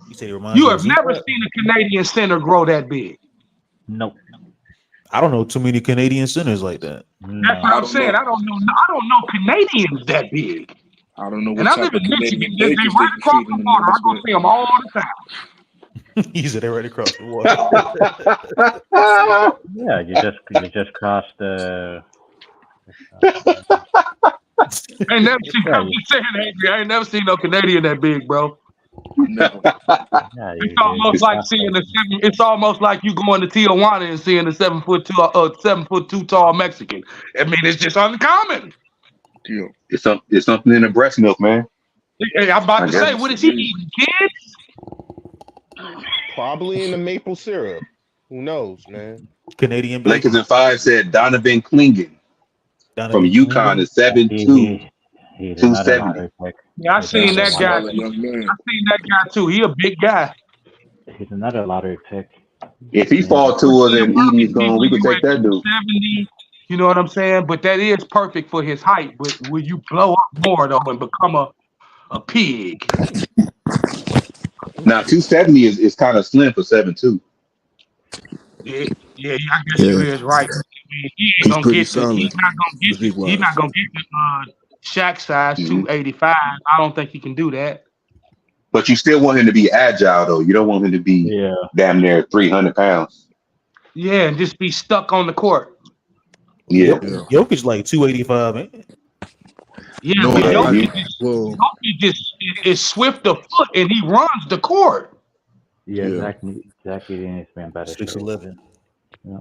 He said he reminds You me have of never Zubac. seen a Canadian center grow that big. Nope. I don't know too many Canadian centers like that. That's what I'm saying. I don't know Canadians that big. I don't know what And I type live of in Michigan. Canadian They bakers right they be across feeding the them water. I niggas go with. see them all the time. He said they right across the water. Yeah, you just crossed the. I ain't never seen. I'm just saying, Angry. I ain't never seen no Canadian that big, bro. No. Yeah, It's almost like seeing the seven. It's almost like you going to Tijuana and seeing a 7'2" tall Mexican. I mean, it's just uncommon. Yeah. It's something in the breast milk, man. Hey, I'm about I to guess. say, what is he eating, kids? Probably in the maple syrup. Who knows, man? Canadian Lakers bacon. in 5 said Donovan Klingen from UConn is 7'2", He's another 270. lottery pick. Yeah, I seen that guy. Solid young man. I seen that guy too. He a big guy. He's another lottery pick. If he fall to us and Edie's gone, we could take that dude. 70, you know what I'm saying? But that is perfect for his height. But will you blow up more though and become a pig? Now 270 is kind of slim for 7'2". Yeah, I guess Yeah, you is right. I mean, he ain't he's gonna pretty get the. He's solid not gonna get the. physique He's wise. not gonna get the Shaq size Hmm 285. I don't think he can do that. But you still want him to be agile, though. You don't want him to be Yeah. damn near 300 pounds. Yeah, and just be stuck on the court. Yeah. Yeah. Jokic like 285, man. Yeah, No, but Yeah, Jokic just is swift of foot and he runs the court. Yeah, Yeah. Zach needs to be in better shape. 6'11". Yeah.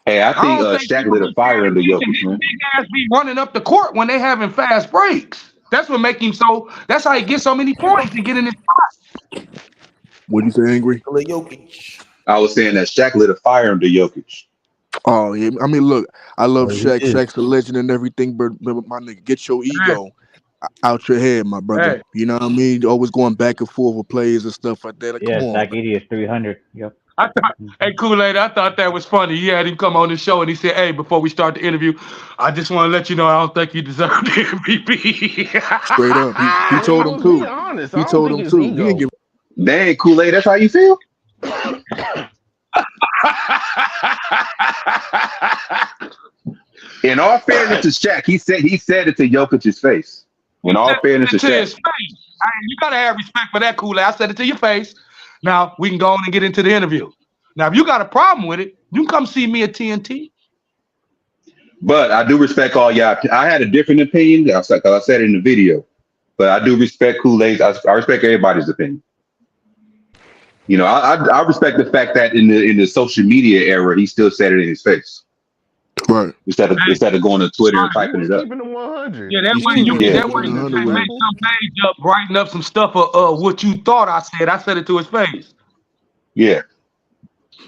Hey, I think don't think Shaq lit a fire under his Jokic, man. big ass be running up the court when they having fast breaks. That's what make him so. That's how he gets so many points and get in his. What you say, Angry? Jokic. I was saying that Shaq lit a fire under Jokic. Oh yeah, I mean, look, I love Oh, he Shaq. is. Shaq's a legend and everything, but my nigga, get your ego out your head, my brother. Hey. You know what I mean? Always going back and forth with plays and stuff like that. Like, Yeah, come on, Zach man. Edey is 300. Yep. I thought, hey, Kool-Aid, I thought that was funny. He had him come on the show and he said, hey, before we start the interview, I just want to let you know I don't think you deserve the MVP. Straight up, he told him Be too. honest. He told him too. He didn't give. Dang, Kool-Aid, that's how you feel? In all fairness to Shaq, he said it to Jokic's face. In all fairness to to his Shaq. face. You got to have respect for that, Kool-Aid. I said it to your face. Now, we can go on and get into the interview. Now, if you got a problem with it, you can come see me at TNT. But I do respect all y'all. I had a different opinion, because I said it in the video. But I do respect Kool-Aid. I respect everybody's opinion. You know, I respect the fact that in the social media era, he still said it in his face. Right. Instead of going to Twitter and typing it up. Keeping the 100. Yeah, that He's way you keeping can it that way you 100 can with make him. some page up, brighten up some stuff of what you thought I said. I said it to his face. Yeah.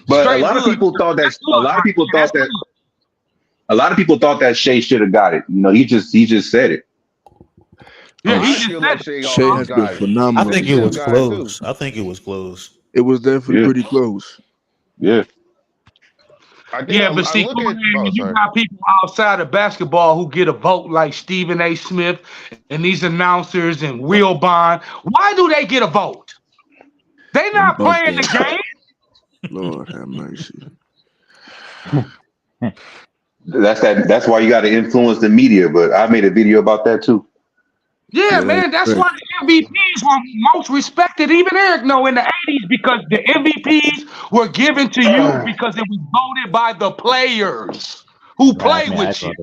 But Straight a lot of good. people thought that That's good, a lot of right? people Yeah, thought that's that a lot of people thought that Shea should have got it. You know, he just said it. Yeah, Oh, he I just feel said like it. Shea Shea almost has been got it. I phenomenal. think He it still was got it, close. too. I think it was close. It was definitely Yeah. pretty close. Yeah. I think Yeah, but I see, look at. you Sorry. got people outside of basketball who get a vote like Stephen A. Smith and these announcers and Will Bond. Why do they get a vote? They not Bug playing the ass. game. Lord have mercy. That's why you got to influence the media. But I made a video about that too. Yeah, Yeah, man, that's right. why the MVPs were most respected. Even Eric know in the 80s because the MVPs were given to you because it was voted by the players who play with you.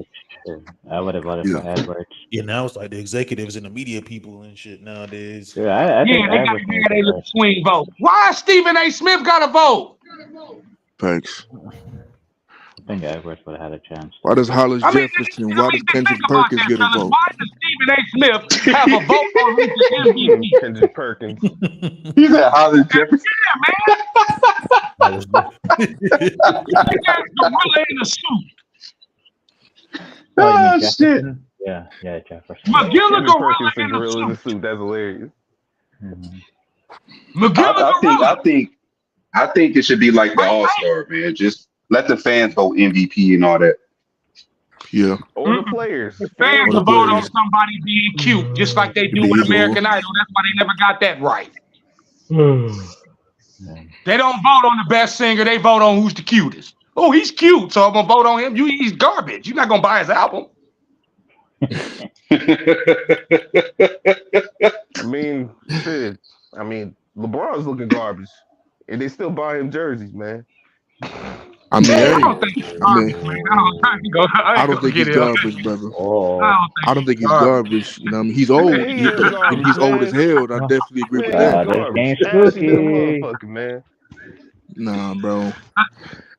I would have voted Yeah. for Edwards. Yeah, now it's like the executives and the media people and shit nowadays. Dude, I think Yeah, they got Edwards to needs have to a little swing vote. Why Stephen A. Smith got a vote? Thanks. I think Edwards would have had a chance. Why does Hollis I mean, Jefferson? Why does think Kendrick about Perkins that, get a fellas. vote? Why does Stephen A. Smith have a vote on who's the MVP? Kendrick Perkins. He said Hollis Jefferson. Yeah, man. Big ass gorilla in a suit. Oh, you mean Oh shit. Jefferson? Yeah, Jefferson. McGill Kendrick gorilla Perkins in and a gorilla in the suit. suit. That's hilarious. McGill gorilla. I think it should be like the All-Star, man. Just let the fans vote MVP and all that. Yeah. Or the players. The fans Or the will vote on players. somebody being cute, just like they do Be with either American or. Idol. That's why they never got that right. They don't vote on the best singer. They vote on who's the cutest. Oh, he's cute, so I'm gonna vote on him. He's garbage. You're not gonna buy his album. I mean, shit. I mean, LeBron's looking garbage. And they still buy him jerseys, man. I mean, hey, I don't think he's garbage, man. I don't think he's garbage, brother. Oh, I don't think he's garbage. You know, what I mean, he's old. Man, he is garbage, He's old man. as hell. I definitely agree with Man, that. he's garbage. Game Ashy than a spooky. motherfucker, man. Nah, bro.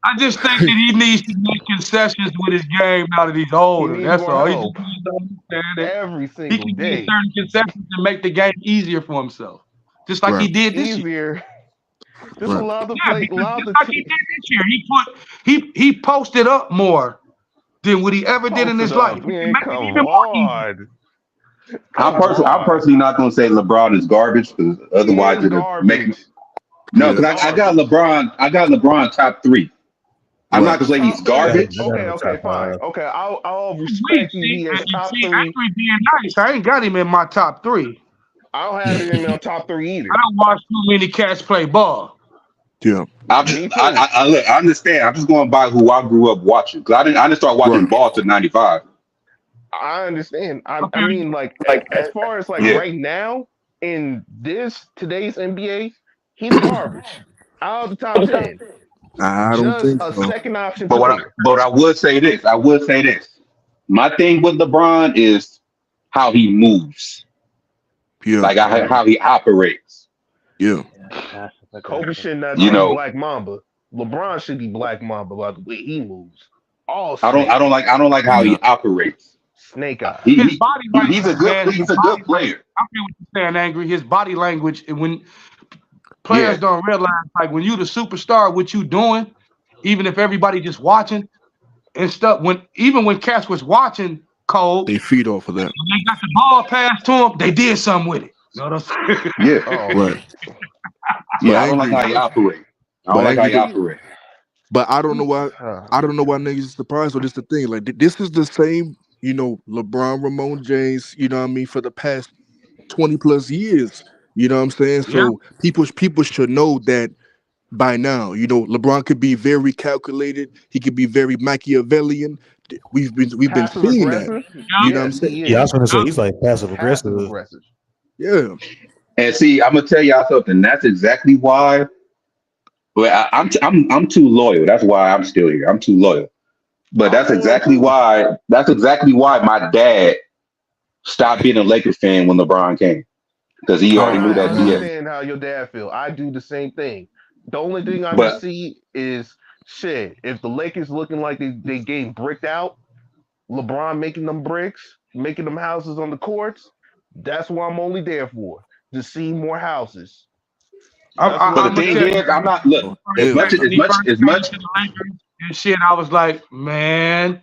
I just think that he needs to make concessions with his game now that he's older. needs That's more all. help. He just needs to understand that Every he single can day. make certain concessions and make the game easier for himself, just like he Right. did this year. Easier. Just Right. allow the Yeah, play, because allow just the like he did this year, he posted up more than what he ever did in his life. He Man, can make it come even more easy. on. I'm personally not going to say LeBron is garbage because otherwise He is it'll make him. garbage. No, because I got LeBron. I got LeBron top 3. I'm not going to say he's garbage. Okay, fine. Okay, I'll Wait, respect he has top see, 3. actually being nice, I ain't got him in my top 3. I don't have it in my top 3 either. I don't watch too many cats play ball. Yeah. Me too. Look, I understand. I'm just going by who I grew up watching because I didn't start watching Right. ball till '95. I understand. I Okay. mean, like, as far as like Yeah. right now in today's NBA, he's garbage. Out of the top 10, I don't just think a so. second option But player. I would say this. I would say this. My thing with LeBron is how he moves, Yeah. like how he operates. Yeah. Kobe should not You be know, Black Mamba. LeBron should be Black Mamba by the way he moves. All I don't like how he Yeah. operates. snake eyes. His body language, He's a good man. he's a good player. I feel what you're saying, Angry. His body language, and when players Yeah. don't realize, like when you the superstar, what you doing, even if everybody just watching and stuff. Even when cats was watching Cole, They feed off of that. when they got the ball passed to him, they did something with it. You know what I'm saying? Yeah. Oh, Right. Yeah. I don't Angry- like how he operates. I don't but like how he Angry- operates. But I don't know why. huh. I don't know why niggas is surprised. But this the thing. Like this is the same. LeBron, Ramon James. You know what I mean, for the past 20 plus years. You know what I'm saying. So people should know that by now. LeBron could be very calculated. He could be very Machiavellian. We've been Passive seeing that. aggressive. You know what I'm Yes, saying? he is. Yeah, I was gonna say he's like passive aggressive. Passive aggressive. Yeah. And see, I'm gonna tell y'all something. That's exactly why. Well, I'm too loyal. That's why I'm still here. I'm too loyal. But that's exactly why. That's exactly why my dad stopped being a Lakers fan when LeBron came, because he already knew I that. Yeah. understand how your dad feel. I do the same thing. The only thing I But- can see is shit. If the Lakers looking like they getting bricked out, LeBron making them bricks, making them houses on the courts, that's what I'm only there for. To see more houses. But the thing is, I'm not. Look, as much and shit, I was like, man,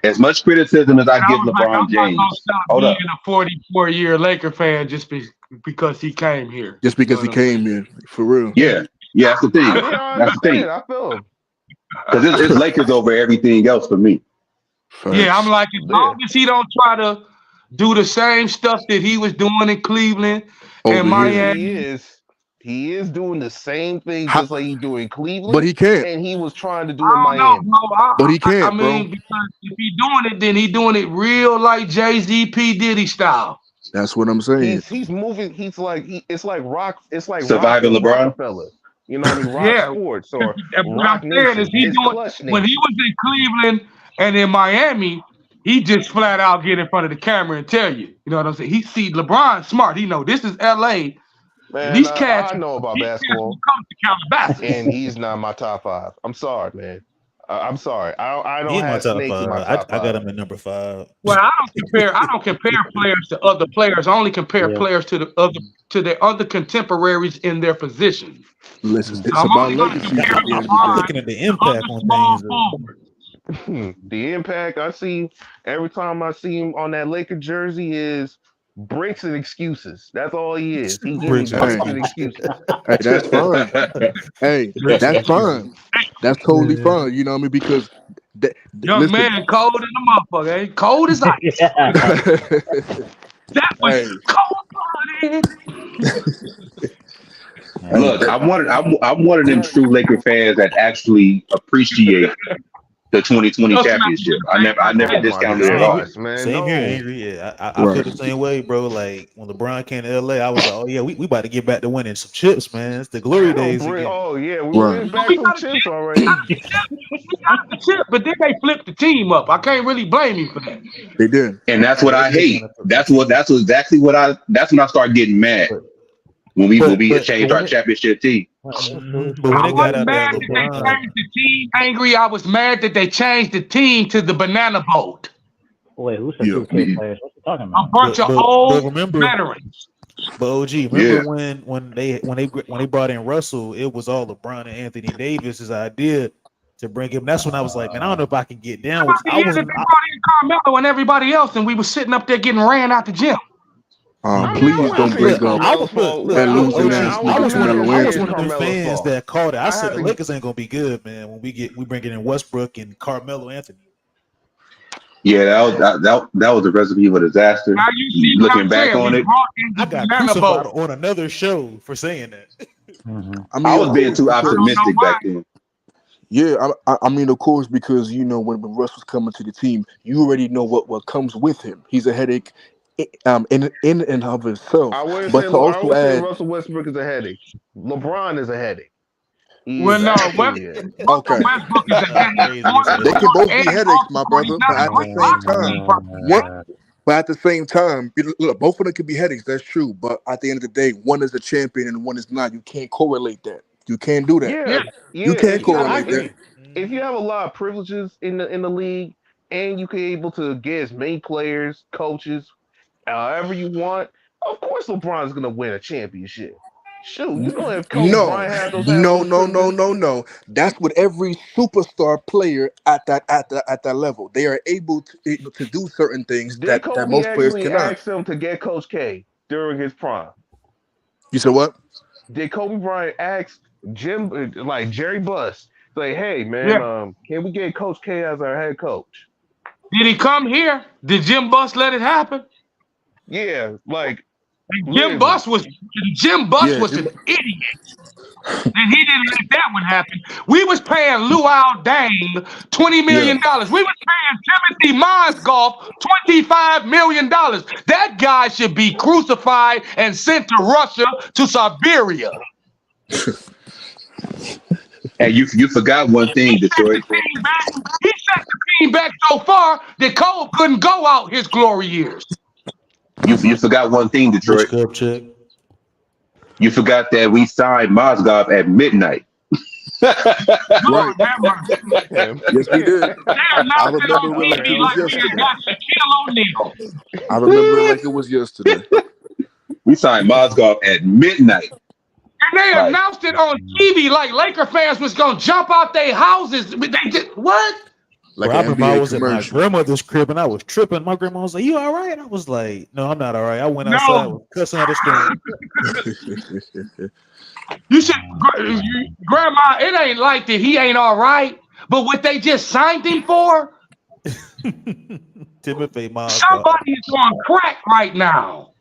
as much criticism as I and I give was like, I'm LeBron not gonna James. stop Hold being up. a 44-year Laker fan just because he came here. Just because You he know what I'm came here, for real. Yeah, that's the thing. I That's the thing. understand. I feel him. Because it's Lakers over everything else for me. Yeah, I'm like, as Yeah. long as he don't try to do the same stuff that he was doing in Cleveland Over and here. Miami. He is doing the same thing How- just like he do in Cleveland. But he can't. and he was trying to do I in don't know, Miami. bro. But he can't, I bro. mean, because if he doing it, then he doing it real like Jay-Z, P. Diddy style. That's what I'm saying. He's moving. He's like it's like rock. It's like Surviving Rock, LeBron? Rockefeller. You know what I mean? Rock Yeah. Sports or What Rock I'm saying Nation. is he It's doing Clutch when Nation. he was in Cleveland and in Miami, he just flat out get in front of the camera and tell you. You know what I'm saying? He see LeBron smart. He know this is LA. Man, These cats, I know about these cats basketball, will come to Calabasas. and he's not my top 5. I'm sorry, man. I'm sorry. I don't He's my have top Snake in my five. top I 5. got him at number 5. Well, I don't compare players to other players. I only compare players to their other contemporaries in their position. Listen, it's I'm about only gonna legacy compare at the end of LeBron the day. Looking at the to impact other on small things. forwards. The impact I see every time I see him on that Laker jersey is bricks and excuses. That's all he is. He gives me Bricks bricks and and excuses. Hey, that's fine. Hey, that's fine. That's totally fine. You know what I mean? Because Young listen, man, cold in the motherfucker. Ain't cold as ice. Yeah. That was Hey. cold-blooded. Look, I'm one of them true Laker fans that actually appreciate the 2020 championship. I never Oh my discounted it at all. gosh, man. Same no. here, Angry. Yeah, I Right. feel the same way, bro. Like when LeBron came to LA, I was like, oh yeah, we about to get back to winning some chips, man. It's the glory days again. Oh yeah, we Right. went back We some got a chips chip. already. We got the chip, but then they flipped the team up. I can't really blame him for that. they did. And that's what I hate. That's when I start getting mad. When we changed our championship team. But when I they got wasn't out mad there, that they LeBron, changed the team. Angry, I was mad that they changed the team to the banana boat. Wait, who's the Yeah. 2K players? What you talking A about? bunch of but old remember, veterans. but OG, remember when they brought in Russell, it was all LeBron and Anthony Davis's idea to bring him. That's when I was like, man, I don't know if I can get down with. They brought in Carmelo and everybody else, and we was sitting up there getting ran out the gym. Please don't bring up Look, that losing ass I nigga was Carmelo one Anthony. of the fans that called it. I said the to- Lakers ain't gonna be good, man. When we bring in Westbrook and Carmelo Anthony. Yeah, that was a recipe for disaster. Now you see what Looking I'm back saying. on We it, brought in I the got banana crucified boat. on another show for saying that. Mm-hmm. I I mean, of was being course, too because I don't know optimistic why. back then. yeah, I mean, of course, because when Russ was coming to the team, you already know what comes with him. He's a headache, in and of himself. But to I also wouldn't say add, Russell Westbrook is a headache. LeBron is a headache. He Well, is no, actually a headache. Russell okay, Westbrook is a headache Crazy on as the they hell. can court both be and headaches, off the my court. He's brother. not But a at the great same time, offensive person. one. But at the same time, look, both of them could be headaches. That's true. But at the end of the day, one is a champion and one is not. You can't correlate that. You can't do that. Yeah, Yeah, You yeah. can't Yeah, I correlate that. agree. If you have a lot of privileges in the league, and you can able to get as many players, coaches, however you want, of course LeBron's gonna win a championship. Shoot, you know if Kobe No, Bryant had no, those no, no, privileges, no, no. That's with every superstar player at that level. They are able to do certain things did that Kobe most players actually cannot. ask him to get Coach K during his prime? You said what? Did Kobe Bryant ask Jim like Jerry Buss, say, hey yeah. man, can we get Coach K as our head coach? Did he come here? Did Jim Buss let it happen? Yeah, like And literally. Jim Buss Yeah, was an idiot. And he didn't let that one happen. We was paying Luau Dang $20 yeah. million. We was paying Timothy Mozgov $25 million. That guy should be crucified and sent to Russia, to Siberia. And you forgot one He thing, set the Detroit. team back. He set the team back so far that Cole couldn't go out his glory years. You forgot one thing, Which Detroit. cup check? You forgot that we signed Mozgov at midnight. Right. Lord have mercy. Yes, we did. They I announced it on remember it like it TV was like we had yesterday. got Shaquille O'Neal. I remember it like it was yesterday. We signed Mozgov at midnight. And they Like, announced it on TV like Laker fans was gonna jump out their houses. But they did what? Like Bro, I an remember I NBA was at my commercial. grandmother's crib and I was tripping. My grandma was like, "You all right?" I was like, "No, I'm not all right." I went outside, No. was cussing out a storm. You should, Grandma. It ain't like that. He ain't all right. But what they just signed him for, Timothy Miles. somebody is on crack right now.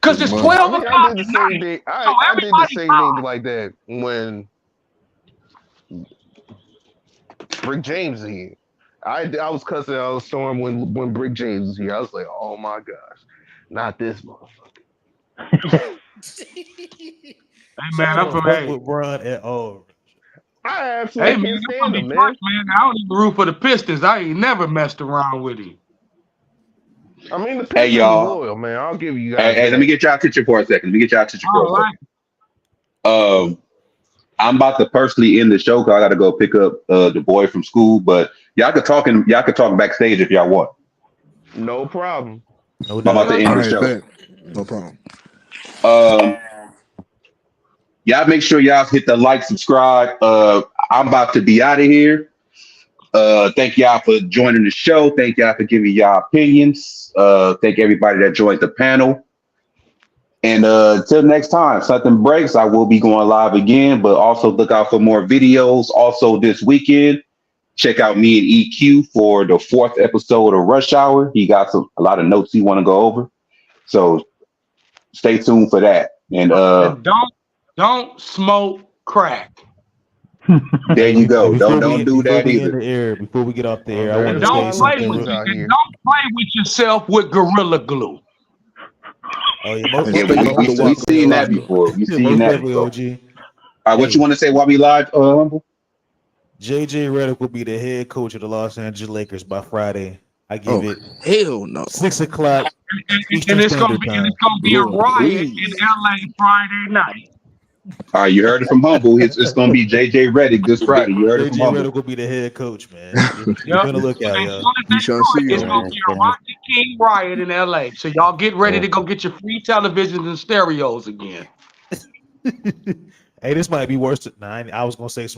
Because it's Money. 12 I mean, o'clock I did the at same night. thing. So I did the everybody's same tired. thing like that when Brick James is here. I was cussing out a storm when Brick James was here. I was like, oh my gosh, not this motherfucker. Hey So man, I I'm don't from fuck hey. with Bron at all. I Hey absolutely man, can't I'm from stand him, Detroit, man. man. I don't even root for the Pistons. I ain't never messed around with him. I mean, the hey Pistons is y'all. loyal, man. I'll give you Hey, guys hey, let me that. get y'all attention for a second. All right. I'm about to personally end the show because I got to go pick up the boy from school. But y'all could talk backstage if y'all want. No problem. No I'm about to doubt. end All the right, show. bet. No problem. Um, y'all make sure y'all hit the like, subscribe. I'm about to be out of here. Thank y'all for joining the show. Thank y'all for giving y'all opinions. Thank everybody that joined the panel. And until next time, something breaks, I will be going live again, but also look out for more videos. Also this weekend, check out me and EQ for the 4th episode of Rush Hour. He got a lot of notes he want to go over. So stay tuned for that. And And don't smoke crack. there you go. Before Don't do before that we end either. the air, before we get off the air, I want And There's to a don't say lot of play something. with liquids out and here. don't play with yourself with Gorilla Glue. Oh yeah, And Yeah, most stay we off we, the definitely, we Waka seen that Flocka. before. We seen most that definitely, before. OG. All right, what you Hey, want to say while we live, Humble? JJ Redick will be the head coach of the Los Angeles Lakers by Friday. I give Oh, it hell no. 6 o'clock And Eastern it's gonna Standard be and it's Time. gonna be a Lord, riot in please. LA Friday night. All right, you heard it from Humble. It's going to be JJ Redick this Friday. You heard it from JJ Humble. Redick will be the head coach, man. Be Yep. on the lookout, As y'all. soon as We they shall do see it, it's y'all. gonna be a Rocket King riot in LA. So y'all get ready to go get your free televisions and stereos again. Hey, this might be worse. Nah, I was gonna say some.